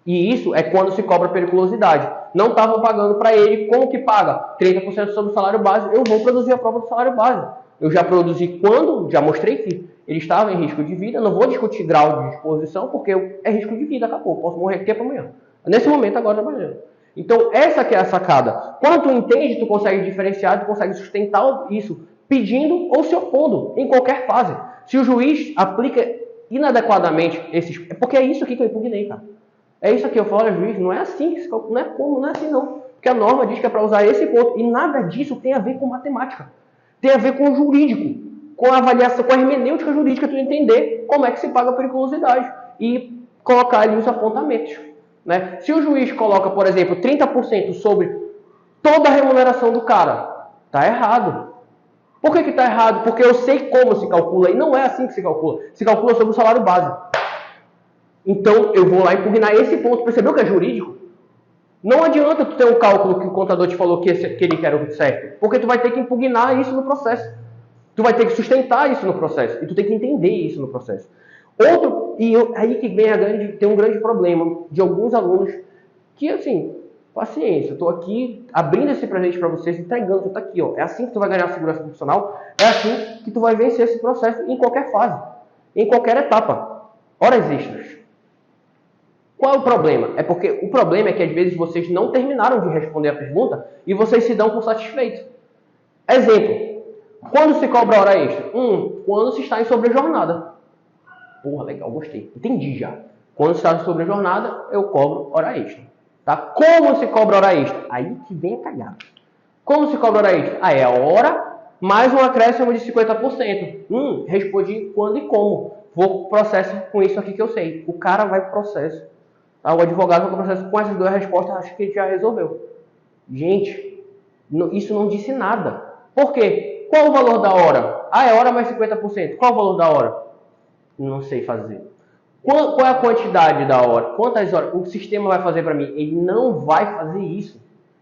A: E isso é quando se cobra periculosidade. Não estavam pagando para ele, como que paga? 30% sobre o salário base. Eu vou produzir a prova do salário base. Eu já produzi quando, já mostrei que ele estava em risco de vida. Não vou discutir grau de exposição, porque é risco de vida, acabou. Posso morrer aqui para amanhã. Nesse momento, agora trabalhando. Então, essa que é a sacada. Quando tu entende, tu consegue diferenciar, tu consegue sustentar isso pedindo ou se opondo, em qualquer fase. Se o juiz aplica inadequadamente esses... Porque é isso aqui que eu impugnei, cara. É isso aqui, eu falo, juiz, não é assim, não é como, não é assim não. Porque a norma diz que é para usar esse ponto. E nada disso tem a ver com matemática. Tem a ver com o jurídico, com a avaliação, com a hermenêutica jurídica, tu entender como é que se paga a periculosidade e colocar ali os apontamentos. Né? Se o juiz coloca, por exemplo, 30% sobre toda a remuneração do cara, tá errado. Por que tá errado? Porque eu sei como se calcula e não é assim que se calcula. Se calcula sobre o salário base. Então eu vou lá impugnar esse ponto. Percebeu que é jurídico? Não adianta tu ter um cálculo que o contador te falou que ele quer o certo, porque tu vai ter que impugnar isso no processo. Tu vai ter que sustentar isso no processo. E tu tem que entender isso no processo. Aí que vem tem um grande problema de alguns alunos que, assim, paciência, eu estou aqui abrindo esse presente para vocês, entregando, tu tá aqui, ó. É assim que tu vai ganhar segurança profissional, é assim que tu vai vencer esse processo em qualquer fase, em qualquer etapa. Horas extras. Qual é o problema? O problema é que às vezes vocês não terminaram de responder a pergunta e vocês se dão por satisfeitos. Exemplo, quando se cobra hora extra? Quando se está em sobrejornada. Porra, legal, gostei. Entendi já. Quando se está em sobrejornada, eu cobro hora extra. Tá? Como se cobra hora extra? Aí que vem a cagada. Como se cobra hora extra? É a hora mais um acréscimo de 50%. Respondi quando e como. Vou pro processo com isso aqui que eu sei. O cara vai pro processo. O advogado vai pro processo com essas duas respostas, acho que ele já resolveu. Gente, isso não disse nada. Por quê? Qual o valor da hora? É hora mais 50%. Qual o valor da hora? Não sei fazer. Qual é a quantidade da hora? Quantas horas o sistema vai fazer para mim? Ele não vai fazer isso.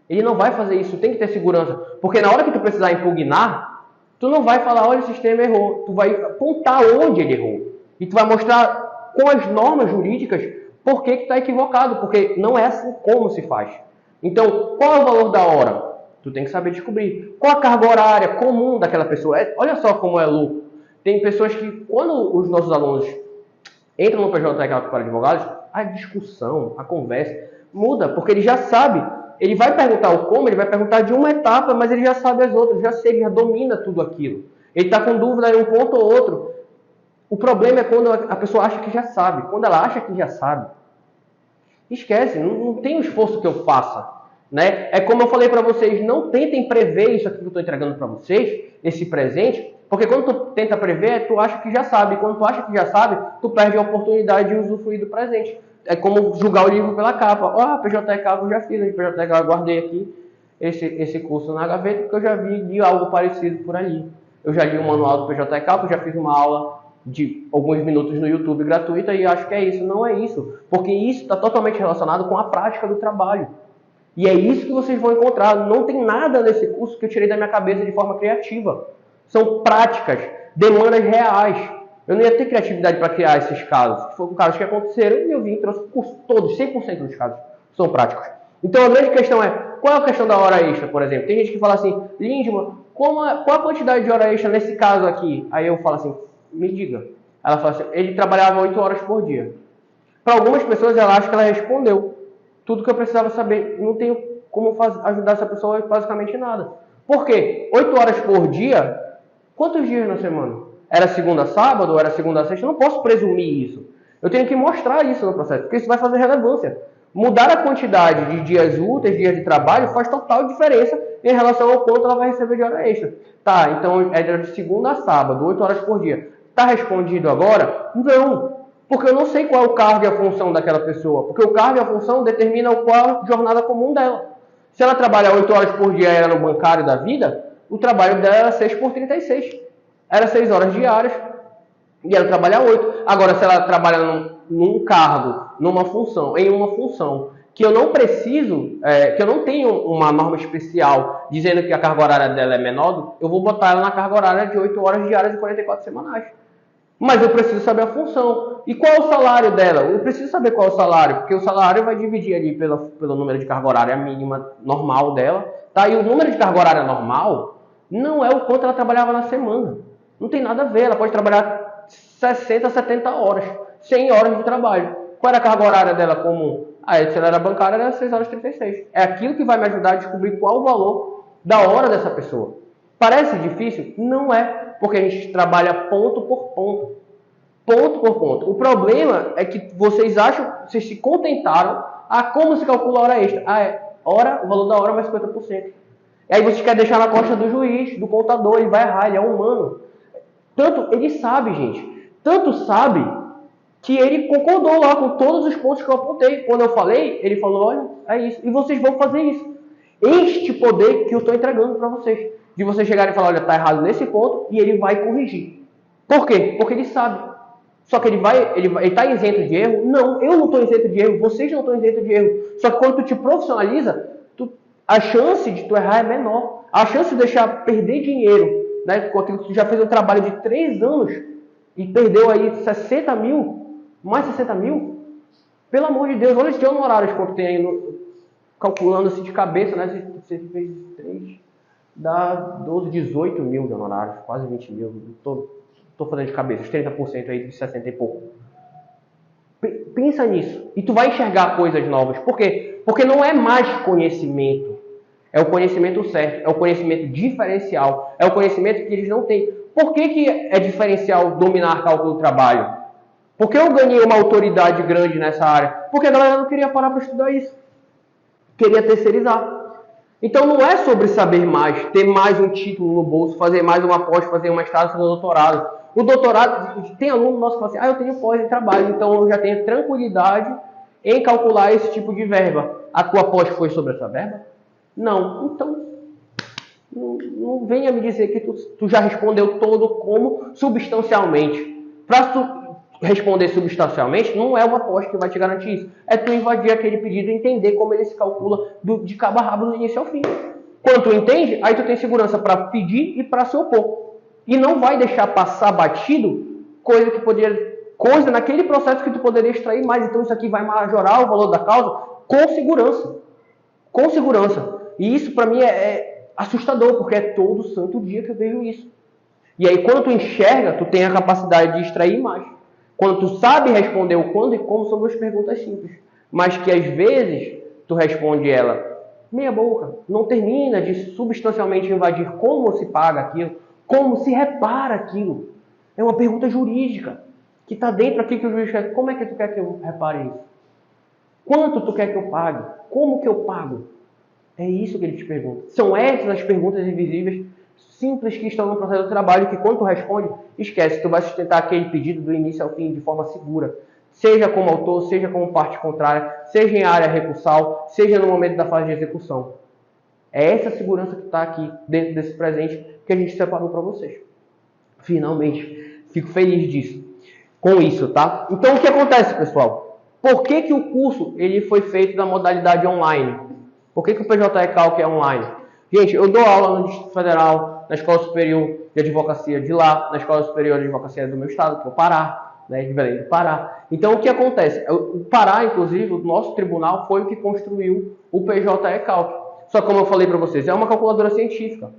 A: Ele não vai fazer isso. Tem que ter segurança. Porque na hora que tu precisar impugnar, tu não vai falar, olha, o sistema errou. Tu vai apontar onde ele errou. E tu vai mostrar com as normas jurídicas por que está equivocado. Porque não é assim como se faz. Então, qual é o valor da hora? Tu tem que saber descobrir. Qual a carga horária comum daquela pessoa? Olha só como é louco. Tem pessoas que, quando os nossos alunos entram no PJ para advogados, a discussão, a conversa muda, porque ele já sabe. Ele vai perguntar o como, ele vai perguntar de uma etapa, mas ele já sabe as outras, já sei, já domina tudo aquilo. Ele está com dúvida em um ponto ou outro. O problema é quando a pessoa acha que já sabe. Quando ela acha que já sabe, esquece, não tem o esforço que eu faça. Né? É como eu falei para vocês, não tentem prever isso aqui que eu estou entregando para vocês, esse presente, porque quando tu tenta prever, tu acha que já sabe. Quando tu acha que já sabe, tu perde a oportunidade de usufruir do presente. É como julgar o livro pela capa. PJK eu já fiz, PJK eu guardei aqui esse curso na gaveta, porque eu já vi de algo parecido por ali. Eu já li o manual do PJK, eu já fiz uma aula de alguns minutos no YouTube gratuita e acho que é isso. Não é isso, porque isso está totalmente relacionado com a prática do trabalho. E é isso que vocês vão encontrar. Não tem nada nesse curso que eu tirei da minha cabeça de forma criativa. São práticas, demandas reais. Eu não ia ter criatividade para criar esses casos. Que foram casos que aconteceram e eu vim e trouxe o curso todos, 100% dos casos são práticos. Então a grande questão é, qual é a questão da hora extra, por exemplo? Tem gente que fala assim, Lindman, qual a quantidade de hora extra nesse caso aqui? Aí eu falo assim, me diga. Ela fala assim, ele trabalhava 8 horas por dia. Para algumas pessoas ela acha que ela respondeu tudo que eu precisava saber. Não tenho como ajudar essa pessoa basicamente nada. Por quê? 8 horas por dia, quantos dias na semana? Era segunda a sábado ou era segunda a sexta? Eu não posso presumir isso. Eu tenho que mostrar isso no processo, porque isso vai fazer relevância. Mudar a quantidade de dias úteis, dias de trabalho, faz total diferença em relação ao quanto ela vai receber de hora extra. Tá, então era de segunda a sábado, 8 horas por dia. Está respondido agora? Não. Porque eu não sei qual é o cargo e a função daquela pessoa. Porque o cargo e a função determinam qual a jornada comum dela. Se ela trabalhar 8 horas por dia e era no bancário da vida, o trabalho dela era 6 por 36. Era 6 horas diárias. E ela trabalha 8. Agora, se ela trabalha num cargo, em uma função, que eu não preciso, que eu não tenho uma norma especial dizendo que a carga horária dela é menor, eu vou botar ela na carga horária de 8 horas diárias e 44 semanais. Mas eu preciso saber a função. E qual é o salário dela? Eu preciso saber qual é o salário, porque o salário vai dividir ali pelo número de carga horária mínima normal dela. Tá? E o número de carga horária normal não é o quanto ela trabalhava na semana. Não tem nada a ver. Ela pode trabalhar 60, 70 horas, 100 horas de trabalho. Qual era a carga horária dela comum? Se ela era bancária, era 6 horas e 36. É aquilo que vai me ajudar a descobrir qual o valor da hora dessa pessoa. Parece difícil? Não é, porque a gente trabalha ponto por ponto. Ponto por ponto. O problema é que vocês se contentaram a como se calcula a hora extra. O valor da hora mais 50%. E aí você quer deixar na costa do juiz, do contador, ele vai errar, ele é humano. Ele sabe, gente. Tanto sabe que ele concordou lá com todos os pontos que eu apontei. Quando eu falei, ele falou, olha, é isso. E vocês vão fazer isso. Este poder que eu estou entregando para vocês. De vocês chegarem e falar, olha, está errado nesse ponto, e ele vai corrigir. Por quê? Porque ele sabe. Só que ele está isento de erro? Não, eu não estou isento de erro, vocês não estão isentos de erro. Só que quando tu te profissionaliza, a chance de tu errar é menor. A chance de deixar perder dinheiro, né, com aquilo que tu já fez um trabalho de 3 anos e perdeu aí 60 mil, mais 60 mil, pelo amor de Deus, olha esse honorários quanto tem aí, calculando assim de cabeça, né, você fez 3, dá 12, 18 mil de honorários, quase 20 mil, estou fazendo de cabeça, os 30% aí de 60 e pouco. Pensa nisso, e tu vai enxergar coisas novas. Por quê? Porque não é mais conhecimento, é o conhecimento certo, é o conhecimento diferencial, é o conhecimento que eles não têm. Por que é diferencial dominar cálculo do trabalho? Porque eu ganhei uma autoridade grande nessa área? Porque a galera não queria parar para estudar isso, queria terceirizar. Então não é sobre saber mais, ter mais um título no bolso, fazer mais uma pós, fazer uma mestrado, fazer um doutorado. O doutorado, tem aluno nosso que fala assim, eu tenho pós em trabalho, então eu já tenho tranquilidade em calcular esse tipo de verba. A tua pós foi sobre essa verba? Não. Então, não venha me dizer que tu já respondeu todo como substancialmente. Para tu responder substancialmente, não é uma pós que vai te garantir isso. É tu invadir aquele pedido e entender como ele se calcula de cabo a rabo do início ao fim. Quando tu entende, aí tu tem segurança para pedir e para se opor. E não vai deixar passar batido coisa naquele processo que tu poderia extrair mais. Então isso aqui vai majorar o valor da causa com segurança. Com segurança. E isso para mim é assustador, porque é todo santo dia que eu vejo isso. E aí quando tu enxerga, tu tem a capacidade de extrair mais. Quando tu sabe responder o quando e como, são 2 perguntas simples. Mas que às vezes tu responde ela meia boca. Não termina de substancialmente invadir como se paga aquilo, como se repara aquilo. É uma pergunta jurídica que está dentro aqui que o juiz quer. Como é que tu quer que eu repare isso? Quanto tu quer que eu pague? Como que eu pago? É isso que ele te pergunta. São essas as perguntas invisíveis, simples, que estão no processo do trabalho, que quando tu responde, esquece, tu vai sustentar aquele pedido do início ao fim de forma segura. Seja como autor, seja como parte contrária, seja em área recursal, seja no momento da fase de execução. É essa segurança que está aqui dentro desse presente que a gente separou para vocês. Finalmente, fico feliz disso. Com isso, tá? Então, o que acontece, pessoal? Por que o curso ele foi feito na modalidade online? Por que o PJE Calc é online? Gente, eu dou aula no Distrito Federal, na Escola Superior de Advocacia de lá, na Escola Superior de Advocacia do meu estado, que é o Pará, né, de Belém do Pará. Então, o que acontece? O Pará, inclusive, o nosso tribunal foi o que construiu o PJE Calc. Só que, como eu falei para vocês, é uma calculadora científica.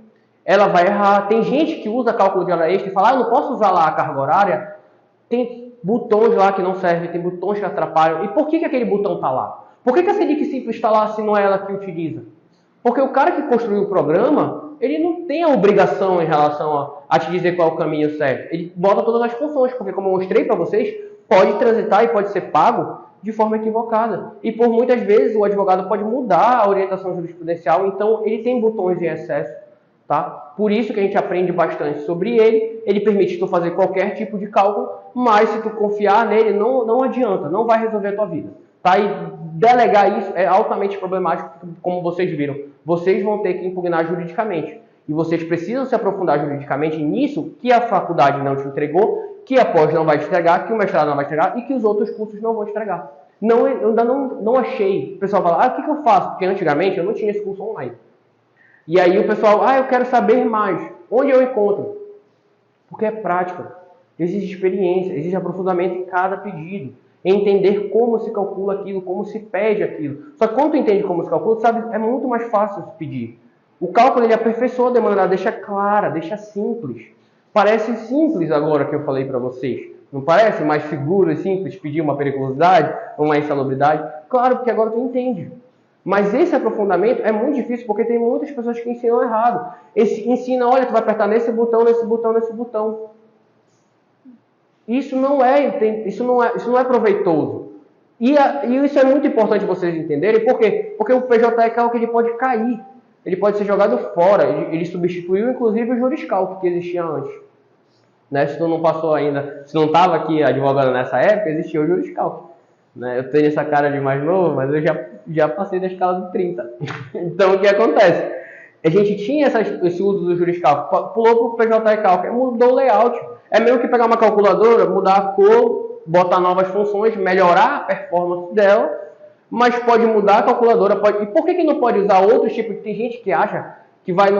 A: Ela vai errar. Tem gente que usa cálculo de hora extra e fala, eu não posso usar lá a carga horária. Tem botões lá que não servem, tem botões que atrapalham. E por que aquele botão está lá? Por que a Selic Simples está lá se não é ela que utiliza? Porque o cara que construiu o programa, ele não tem a obrigação em relação a te dizer qual é o caminho certo. Ele bota todas as funções, porque como eu mostrei para vocês, pode transitar e pode ser pago de forma equivocada. E por muitas vezes o advogado pode mudar a orientação jurisprudencial, então ele tem botões em excesso. Tá? Por isso que a gente aprende bastante sobre ele permite tu fazer qualquer tipo de cálculo, mas se tu confiar nele, não adianta, não vai resolver a tua vida. Tá? E delegar isso é altamente problemático, como vocês viram. Vocês vão ter que impugnar juridicamente. E vocês precisam se aprofundar juridicamente nisso que a faculdade não te entregou, que a pós não vai te entregar, que o mestrado não vai te entregar e que os outros cursos não vão te entregar. Não, eu ainda não achei. O pessoal fala, o que eu faço? Porque antigamente eu não tinha esse curso online. E aí o pessoal, eu quero saber mais. Onde eu encontro? Porque é prática. Exige experiência, exige aprofundamento em cada pedido. Entender como se calcula aquilo, como se pede aquilo. Só que quando tu entende como se calcula, sabe, é muito mais fácil se pedir. O cálculo, ele aperfeiçoa a demanda, deixa clara, deixa simples. Parece simples agora que eu falei para vocês. Não parece mais seguro e simples pedir uma periculosidade, uma insalubridade? Claro, porque agora tu entende. Mas esse aprofundamento é muito difícil porque tem muitas pessoas que ensinam errado. Ensina, olha, tu vai apertar nesse botão, nesse botão, nesse botão. Isso não é proveitoso. E isso é muito importante vocês entenderem. Por quê? Porque o PJE-Calc ele pode cair. Ele pode ser jogado fora. Ele substituiu, inclusive, o Juriscalc que existia antes. Né? Se tu não passou ainda, se não estava aqui advogando nessa época, existia o Juriscalc. Né? Eu tenho essa cara de mais novo, mas eu já passei da escala de 30. Então, o que acontece? A gente tinha esse uso do Juriscalc, pulou para o PJE-Calc, mudou o layout. É mesmo que pegar uma calculadora, mudar a cor, botar novas funções, melhorar a performance dela, mas pode mudar a calculadora. E por que não pode usar outros tipos? Tem gente que acha que vai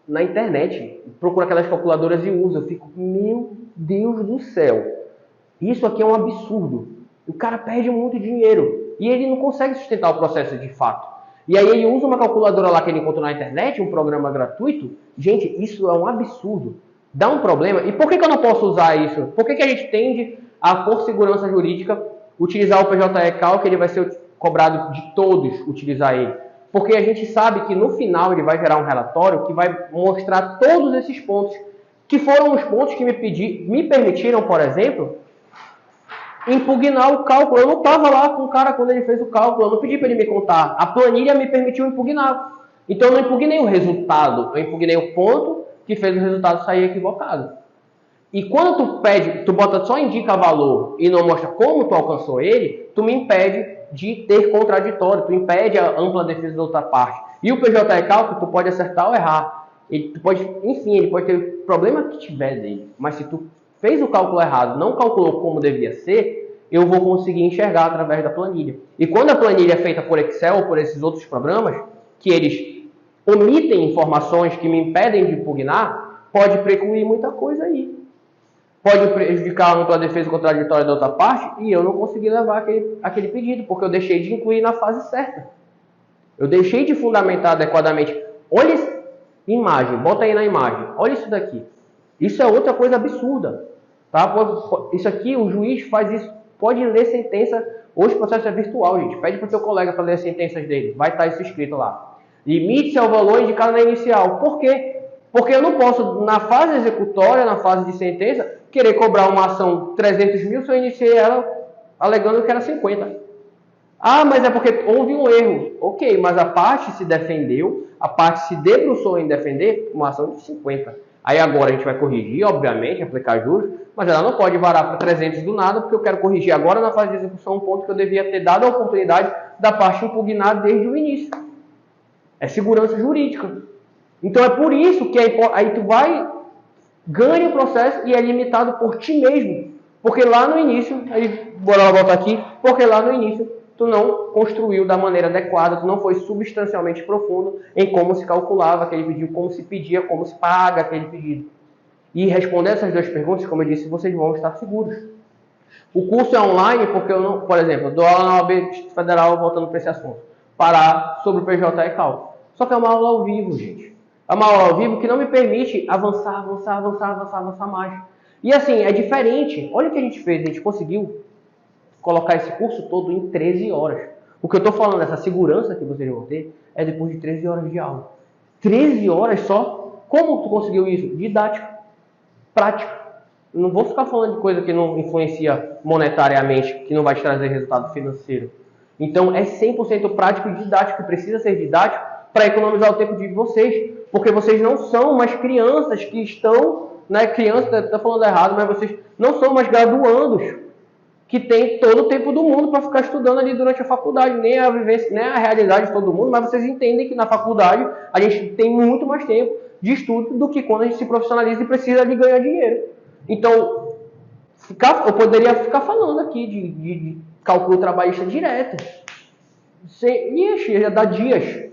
A: na internet, procura aquelas calculadoras e usa. Eu fico, meu Deus do céu, isso aqui é um absurdo. O cara perde muito dinheiro e ele não consegue sustentar o processo de fato. E aí ele usa uma calculadora lá que ele encontrou na internet, um programa gratuito. Gente, isso é um absurdo. Dá um problema. E por que eu não posso usar isso? Por que a gente tende a, por segurança jurídica, utilizar o PJE-Calc, que ele vai ser cobrado de todos utilizar ele? Porque a gente sabe que no final ele vai gerar um relatório que vai mostrar todos esses pontos, que foram os pontos que me permitiram, por exemplo, impugnar o cálculo. Eu não estava lá com o cara quando ele fez o cálculo, eu não pedi para ele me contar. A planilha me permitiu impugnar. Então eu não impugnei o resultado, eu impugnei o ponto que fez o resultado sair equivocado. E quando tu bota só indica valor e não mostra como tu alcançou ele, tu me impede de ter contraditório, tu impede a ampla defesa da outra parte. E o PJE-Calc, tu pode acertar ou errar. Ele pode ter o problema que tiver dele, mas se tu fez o cálculo errado, não calculou como devia ser, eu vou conseguir enxergar através da planilha. E quando a planilha é feita por Excel ou por esses outros programas, que eles omitem informações que me impedem de impugnar, pode precluir muita coisa aí. Pode prejudicar a ampla defesa contraditória da outra parte e eu não consegui levar aquele pedido, porque eu deixei de incluir na fase certa. Eu deixei de fundamentar adequadamente. Olha essa imagem, bota aí na imagem. Olha isso daqui. Isso é outra coisa absurda. Tá? Isso aqui, o juiz faz isso. Pode ler sentença. Hoje o processo é virtual, gente. Pede para o teu colega para ler as sentenças dele. Vai estar isso escrito lá. Limite-se ao valor indicado na inicial. Por quê? Porque eu não posso, na fase executória, na fase de sentença, querer cobrar uma ação 300 mil se eu iniciei ela alegando que era 50. Mas é porque houve um erro. Ok, mas a parte se defendeu, a parte se debruçou em defender uma ação de 50. Aí agora a gente vai corrigir, obviamente, aplicar juros, mas ela não pode varar para 300 do nada, porque eu quero corrigir agora na fase de execução um ponto que eu devia ter dado a oportunidade da parte impugnar desde o início. É segurança jurídica. Então é por isso que aí tu ganha o processo e é limitado por ti mesmo. Porque lá no início, bora voltar aqui, porque lá no início tu não construiu da maneira adequada, tu não foi substancialmente profundo em como se calculava aquele pedido, como se pedia, como se paga aquele pedido. E responder essas duas perguntas, como eu disse, vocês vão estar seguros. O curso é online porque eu não, por exemplo, eu dou aula na OAB Federal, voltando para esse assunto, parar sobre o PJE-Calc. Só que é uma aula ao vivo, gente. É uma aula ao vivo que não me permite avançar mais. E assim, é diferente. Olha o que a gente fez, a gente conseguiu colocar esse curso todo em 13 horas. O que eu estou falando, essa segurança que vocês vão ter, é depois de 13 horas de aula. 13 horas só? Como tu conseguiu isso? Didática. Prática. Eu não vou ficar falando de coisa que não influencia monetariamente, que não vai te trazer resultado financeiro. Então, é 100% prático e didático, precisa ser didático para economizar o tempo de vocês. Porque vocês não são mais crianças que estão... Criança, está falando errado, mas vocês não são mais graduandos. que tem todo o tempo do mundo para ficar estudando ali durante a faculdade, nem a vivência, nem a realidade de todo mundo, mas vocês entendem que na faculdade a gente tem muito mais tempo de estudo do que quando a gente se profissionaliza e precisa de ganhar dinheiro. Então, eu poderia ficar falando aqui de cálculo trabalhista direto. Ia dar dias,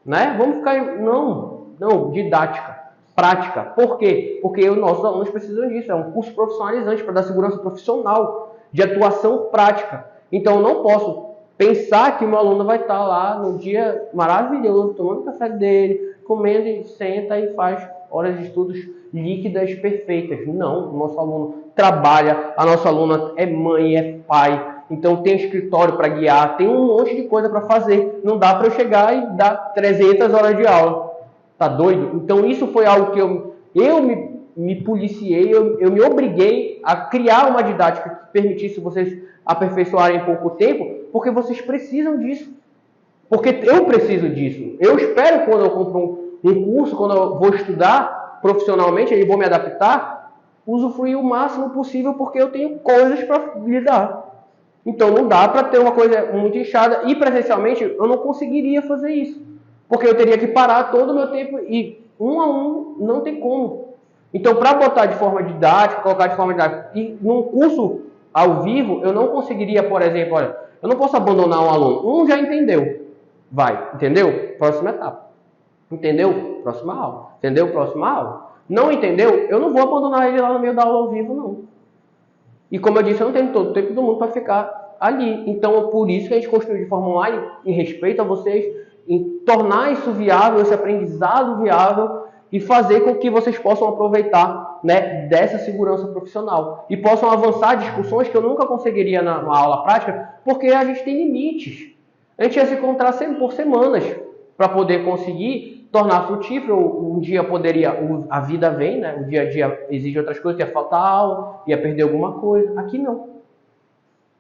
A: né? Vamos ficar... Não, didática, prática. Por quê? Porque os nossos alunos precisam disso. É um curso profissionalizante para dar segurança profissional, de atuação prática. Então, eu não posso pensar que o meu aluno vai estar lá no dia maravilhoso, tomando o café dele, comendo e senta e faz horas de estudos líquidas, perfeitas. Não, o nosso aluno trabalha, a nossa aluna é mãe, é pai, então tem escritório para guiar, tem um monte de coisa para fazer. Não dá para eu chegar e dar 300 horas de aula. Tá doido? Então isso foi algo que eu me policiei, eu me obriguei a criar uma didática que permitisse vocês aperfeiçoarem em pouco tempo, porque vocês precisam disso. Porque eu preciso disso. Eu espero, quando eu compro um curso, quando eu vou estudar profissionalmente, e vou me adaptar, usufruir o máximo possível, porque eu tenho coisas para lidar. Então não dá para ter uma coisa muito inchada, e presencialmente eu não conseguiria fazer isso. Porque eu teria que parar todo o meu tempo e um a um não tem como. Então, para botar de forma didática, colocar de forma didática, e num curso ao vivo, eu não conseguiria, por exemplo, olha, eu não posso abandonar um aluno. Um já entendeu. Vai, entendeu? Próxima etapa. Entendeu? Próxima aula. Entendeu? Próxima aula. Não entendeu? Eu não vou abandonar ele lá no meio da aula ao vivo, não. E como eu disse, eu não tenho todo o tempo do mundo para ficar ali. Então, por isso que a gente construiu de forma online, em respeito a vocês, em tornar isso viável, esse aprendizado viável, e fazer com que vocês possam aproveitar, né, dessa segurança profissional. E possam avançar discussões que eu nunca conseguiria na aula prática, porque a gente tem limites. A gente ia se encontrar por semanas para poder conseguir tornar frutífero. Um dia a vida vem, né? O dia a dia exige outras coisas, ia faltar aula, ia perder alguma coisa. Aqui não.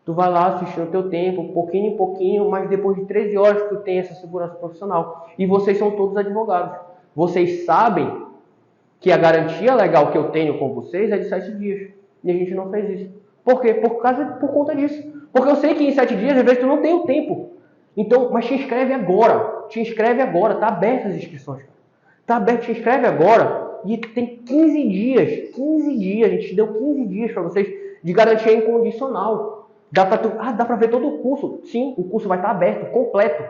A: Tu vai lá assistindo o teu tempo, pouquinho em pouquinho, mas depois de 13 horas tu tem essa segurança profissional. E vocês são todos advogados. Vocês sabem que a garantia legal que eu tenho com vocês é de 7 dias. E a gente não fez isso. Por quê? Por conta disso. Porque eu sei que em 7 dias, às vezes, tu não tem o tempo. Então, mas te inscreve agora. Te inscreve agora. Tá aberto as inscrições. Tá aberto, te inscreve agora. E tem 15 dias. 15 dias. A gente te deu 15 dias para vocês de garantia incondicional. Dá para ver todo o curso. Sim, o curso vai estar aberto, completo.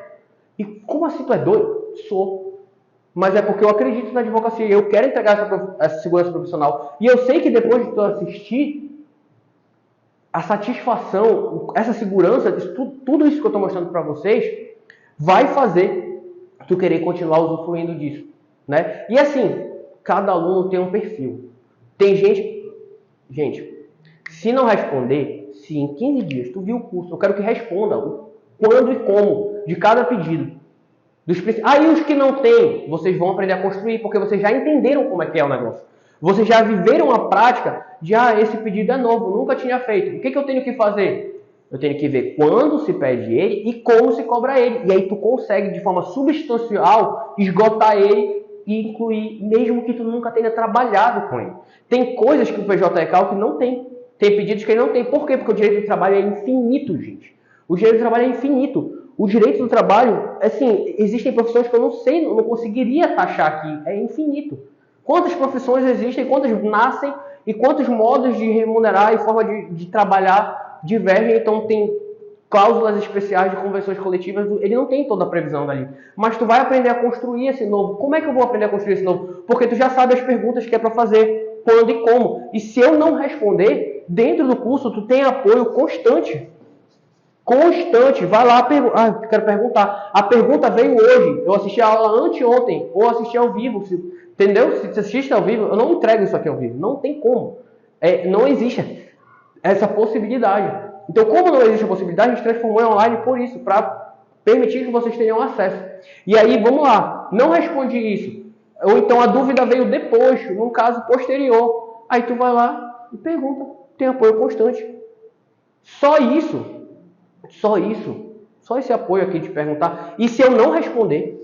A: E como assim tu é doido? Sou. Mas é porque eu acredito na advocacia. Eu quero entregar essa segurança profissional. E eu sei que depois de tu assistir, a satisfação, essa segurança, tudo isso que eu estou mostrando para vocês, vai fazer tu querer continuar usufruindo disso, né? E assim, cada aluno tem um perfil. Tem gente, se não responder, se em 15 dias tu viu o curso, eu quero que responda o quando e como de cada pedido. Aí os que não tem, vocês vão aprender a construir, porque vocês já entenderam como é que é o negócio. Vocês já viveram a prática de, esse pedido é novo, nunca tinha feito. O que eu tenho que fazer? Eu tenho que ver quando se pede ele e como se cobra ele. E aí tu consegue, de forma substancial, esgotar ele e incluir, mesmo que tu nunca tenha trabalhado com ele. Tem coisas que o PJ Calc não tem. Tem pedidos que ele não tem. Por quê? Porque o direito do trabalho é infinito, gente. O direito do trabalho é infinito. O direito do trabalho, assim, existem profissões que eu não sei, não conseguiria taxar aqui. É infinito. Quantas profissões existem, quantas nascem e quantos modos de remunerar e forma de trabalhar divergem. Então tem cláusulas especiais de convenções coletivas, ele não tem toda a previsão dali. Mas tu vai aprender a construir esse novo. Como é que eu vou aprender a construir esse novo? Porque tu já sabe as perguntas que é para fazer, quando e como. E se eu não responder, dentro do curso tu tem apoio constante. Constante, vai lá, quero perguntar. A pergunta veio hoje, eu assisti a aula anteontem, ou assisti ao vivo, entendeu? Se você assiste ao vivo, eu não entrego isso aqui ao vivo, não tem como. Não existe essa possibilidade. Então, como não existe a possibilidade, a gente transformou em online por isso, para permitir que vocês tenham acesso. E aí, vamos lá, não responde isso. Ou então a dúvida veio depois, num caso posterior. Aí tu vai lá e pergunta, tem apoio constante. Só esse apoio aqui de perguntar. E se eu não responder,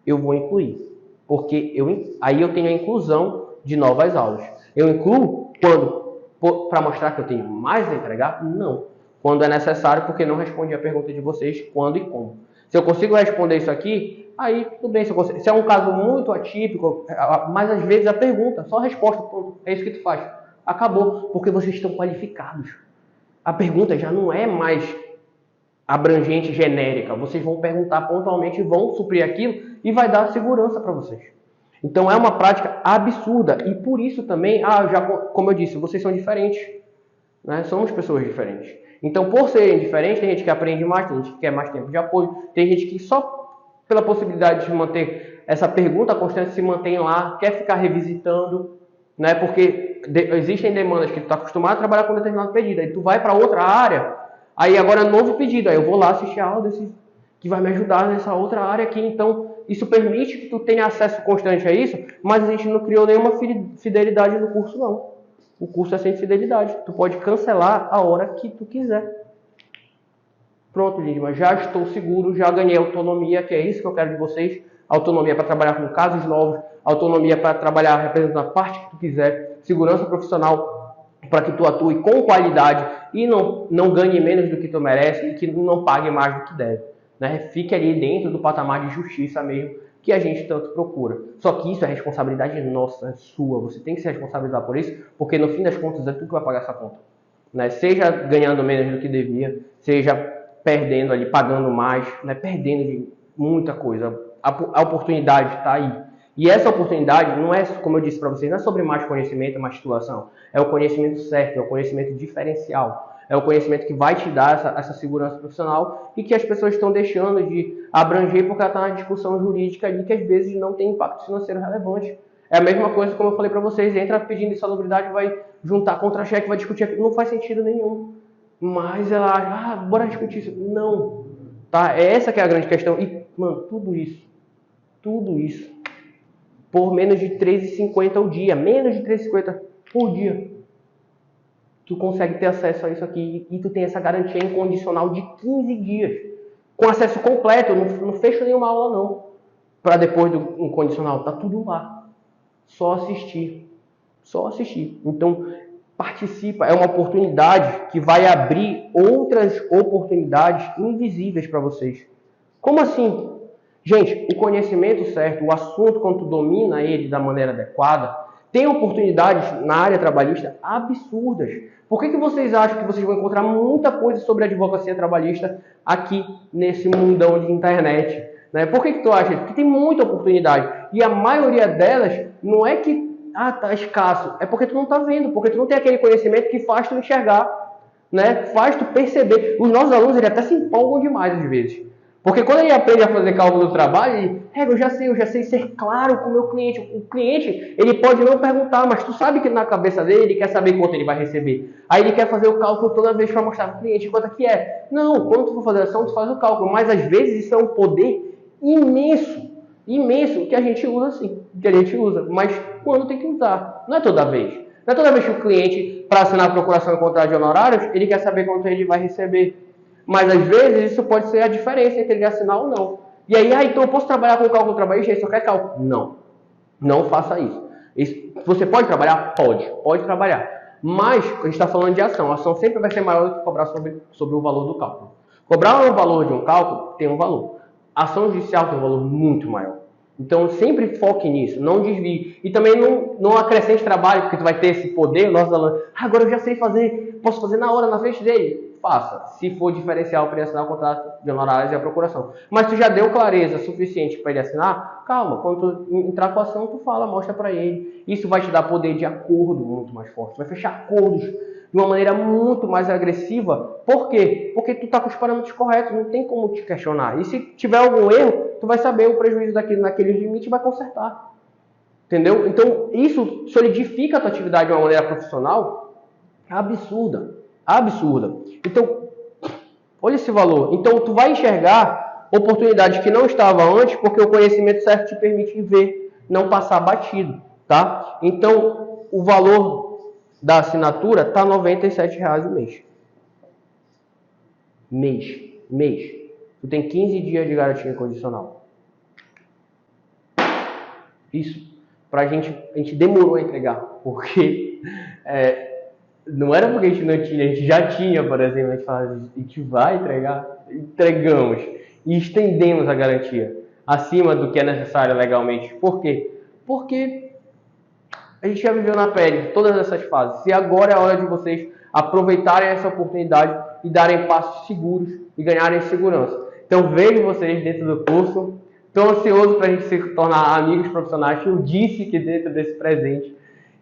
A: eu vou incluir. Porque aí eu tenho a inclusão de novas aulas. Eu incluo quando para mostrar que eu tenho mais a entregar? Não. Quando é necessário, porque não respondi a pergunta de vocês quando e como. Se eu consigo responder isso aqui, aí tudo bem. Se é um caso muito atípico, mas às vezes a pergunta, só a resposta, é isso que tu faz. Acabou, porque vocês estão qualificados. A pergunta já não é mais abrangente, genérica. Vocês vão perguntar pontualmente, vão suprir aquilo e vai dar segurança para vocês. Então é uma prática absurda e por isso também, como eu disse, vocês são diferentes, né? Somos pessoas diferentes. Então, por serem diferentes, tem gente que aprende mais, tem gente que quer mais tempo de apoio, tem gente que só pela possibilidade de manter essa pergunta constante se mantém lá, quer ficar revisitando, né? Porque existem demandas que tu está acostumado a trabalhar com determinado pedido, aí tu vai para outra área, aí agora é novo pedido, aí eu vou lá assistir a aula que vai me ajudar nessa outra área aqui, então isso permite que tu tenha acesso constante a isso, mas a gente não criou nenhuma fidelidade no curso, não. O curso é sem fidelidade. Tu pode cancelar a hora que tu quiser. Pronto, Lindman. Já estou seguro, já ganhei autonomia, que é isso que eu quero de vocês. Autonomia para trabalhar com casos novos, autonomia para trabalhar representando a parte que tu quiser, segurança profissional para que tu atue com qualidade e não ganhe menos do que tu merece e que não pague mais do que deve. Né? Fique ali dentro do patamar de justiça mesmo, que a gente tanto procura. Só que isso é responsabilidade nossa, é sua. Você tem que se responsabilizar por isso, porque no fim das contas é tu que vai pagar essa conta. Né? Seja ganhando menos do que devia, seja perdendo ali, pagando mais, né? Perdendo de muita coisa. A oportunidade está aí. E essa oportunidade não é, como eu disse para vocês, não é sobre mais conhecimento, mais titulação. É o conhecimento certo, é o conhecimento diferencial. É o conhecimento que vai te dar essa segurança profissional e que as pessoas estão deixando de abranger porque ela está na discussão jurídica ali que às vezes não tem impacto financeiro relevante. É a mesma coisa, como eu falei para vocês, entra pedindo insalubridade, vai juntar contra-cheque, vai discutir aquilo, não faz sentido nenhum. Mas ela, bora discutir isso. Não. Tá? É essa que é a grande questão. E, mano, tudo isso, por menos de R$3,50 ao dia, menos de R$3,50 por dia. Tu consegue ter acesso a isso aqui e tu tem essa garantia incondicional de 15 dias. Com acesso completo, eu não fecho nenhuma aula não. Para depois do incondicional, tá tudo lá. Só assistir. Então, participa. É uma oportunidade que vai abrir outras oportunidades invisíveis para vocês. Como assim? Gente, o conhecimento certo, o assunto, quando tu domina ele da maneira adequada, tem oportunidades na área trabalhista absurdas. Por que vocês acham que vocês vão encontrar muita coisa sobre advocacia trabalhista aqui nesse mundão de internet? Né? Por que tu acha isso? Porque tem muita oportunidade. E a maioria delas não é que tá escasso, é porque tu não tá vendo, porque tu não tem aquele conhecimento que faz tu enxergar, né? Faz tu perceber. Os nossos alunos eles até se empolgam demais às vezes. Porque quando ele aprende a fazer cálculo do trabalho, ele, eu já sei ser claro com o meu cliente. O cliente, ele pode não perguntar, mas tu sabe que na cabeça dele, ele quer saber quanto ele vai receber. Aí ele quer fazer o cálculo toda vez para mostrar para o cliente quanto é que é. Não, quando tu for fazer a ação, tu faz o cálculo. Mas às vezes isso é um poder imenso que a gente usa assim, mas quando tem que usar. Não é toda vez. Não é toda vez que o cliente, para assinar a procuração e contrato de honorários, ele quer saber quanto ele vai receber. Mas às vezes isso pode ser a diferença entre ele assinar ou não. E aí, então eu posso trabalhar com cálculo trabalhista e só quer cálculo? Não. Não faça isso. Você pode trabalhar? Pode trabalhar. Mas a gente está falando de ação. A ação sempre vai ser maior do que cobrar sobre o valor do cálculo. Cobrar o valor de um cálculo tem um valor. A ação judicial tem um valor muito maior. Então sempre foque nisso, não desvie. E também não acrescente trabalho, porque tu vai ter esse poder, nossos alunos, agora eu já sei fazer, posso fazer na hora, na frente dele. Faça, se for diferencial para ele assinar o contrato de honorários e a procuração. Mas tu já deu clareza suficiente para ele assinar, calma, quando tu entrar com a ação, tu fala, mostra para ele. Isso vai te dar poder de acordo muito mais forte, vai fechar acordos de uma maneira muito mais agressiva. Por quê? Porque tu tá com os parâmetros corretos, não tem como te questionar. E se tiver algum erro, tu vai saber o prejuízo naquele limite e vai consertar. Entendeu? Então, isso solidifica a tua atividade de uma maneira profissional absurda. Então, olha esse valor. Então, tu vai enxergar oportunidades que não estavam antes, porque o conhecimento certo te permite ver, não passar batido, tá? Então, o valor da assinatura está R$ 97,00 o mês. Mês. Tu tem 15 dias de garantia incondicional. Isso, a gente demorou a entregar, porque não era porque a gente não tinha, a gente já tinha, por exemplo, a gente fala, a gente vai entregar, entregamos e estendemos a garantia acima do que é necessário legalmente. Por quê? Porque a gente já viveu na pele todas essas fases. E agora é a hora de vocês aproveitarem essa oportunidade e darem passos seguros e ganharem segurança. Então vejo vocês dentro do curso. Estou ansioso para a gente se tornar amigos profissionais. Eu disse que dentro desse presente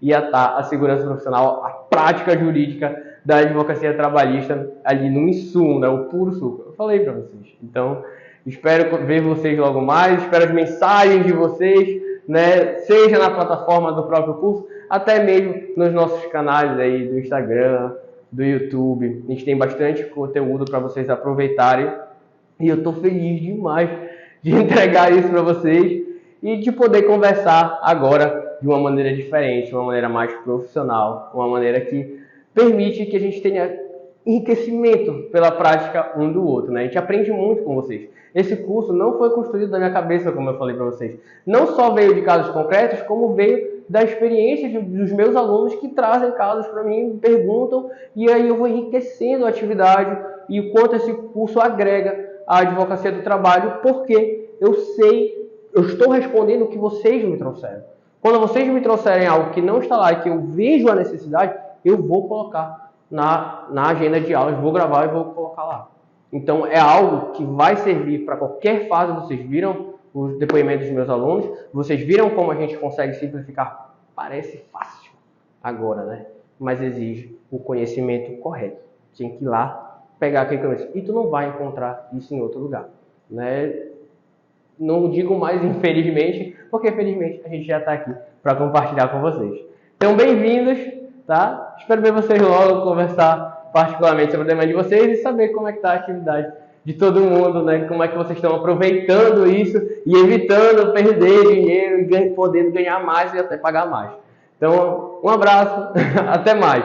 A: ia estar a segurança profissional, a prática jurídica da advocacia trabalhista ali no insumo, né, o puro suco. Eu falei para vocês. Então, espero ver vocês logo mais, espero as mensagens de vocês, né, seja na plataforma do próprio curso, até mesmo nos nossos canais aí do Instagram, do YouTube. A gente tem bastante conteúdo para vocês aproveitarem e eu estou feliz demais de entregar isso para vocês e de poder conversar agora de uma maneira diferente, uma maneira mais profissional, uma maneira que permite que a gente tenha enriquecimento pela prática um do outro, né? A gente aprende muito com vocês. Esse curso não foi construído da minha cabeça, como eu falei para vocês. Não só veio de casos concretos, como veio da experiência dos meus alunos que trazem casos para mim, me perguntam, e aí eu vou enriquecendo a atividade e o quanto esse curso agrega à advocacia do trabalho, porque eu sei, eu estou respondendo o que vocês me trouxeram. Quando vocês me trouxerem algo que não está lá e que eu vejo a necessidade, eu vou colocar na agenda de aulas, vou gravar e vou colocar lá. Então é algo que vai servir para qualquer fase. Vocês viram os depoimentos dos meus alunos, vocês viram como a gente consegue simplificar. Parece fácil agora, né? Mas exige o conhecimento correto. Tem que ir lá, pegar aquele conhecimento. E tu não vai encontrar isso em outro lugar, né? Não digo mais infelizmente, porque felizmente a gente já está aqui para compartilhar com vocês. Então, bem-vindos, tá? Espero ver vocês logo, conversar particularmente sobre a demanda de vocês e saber como é que está a atividade de todo mundo, né? Como é que vocês estão aproveitando isso e evitando perder dinheiro e podendo ganhar mais e até pagar mais. Então, um abraço, até mais.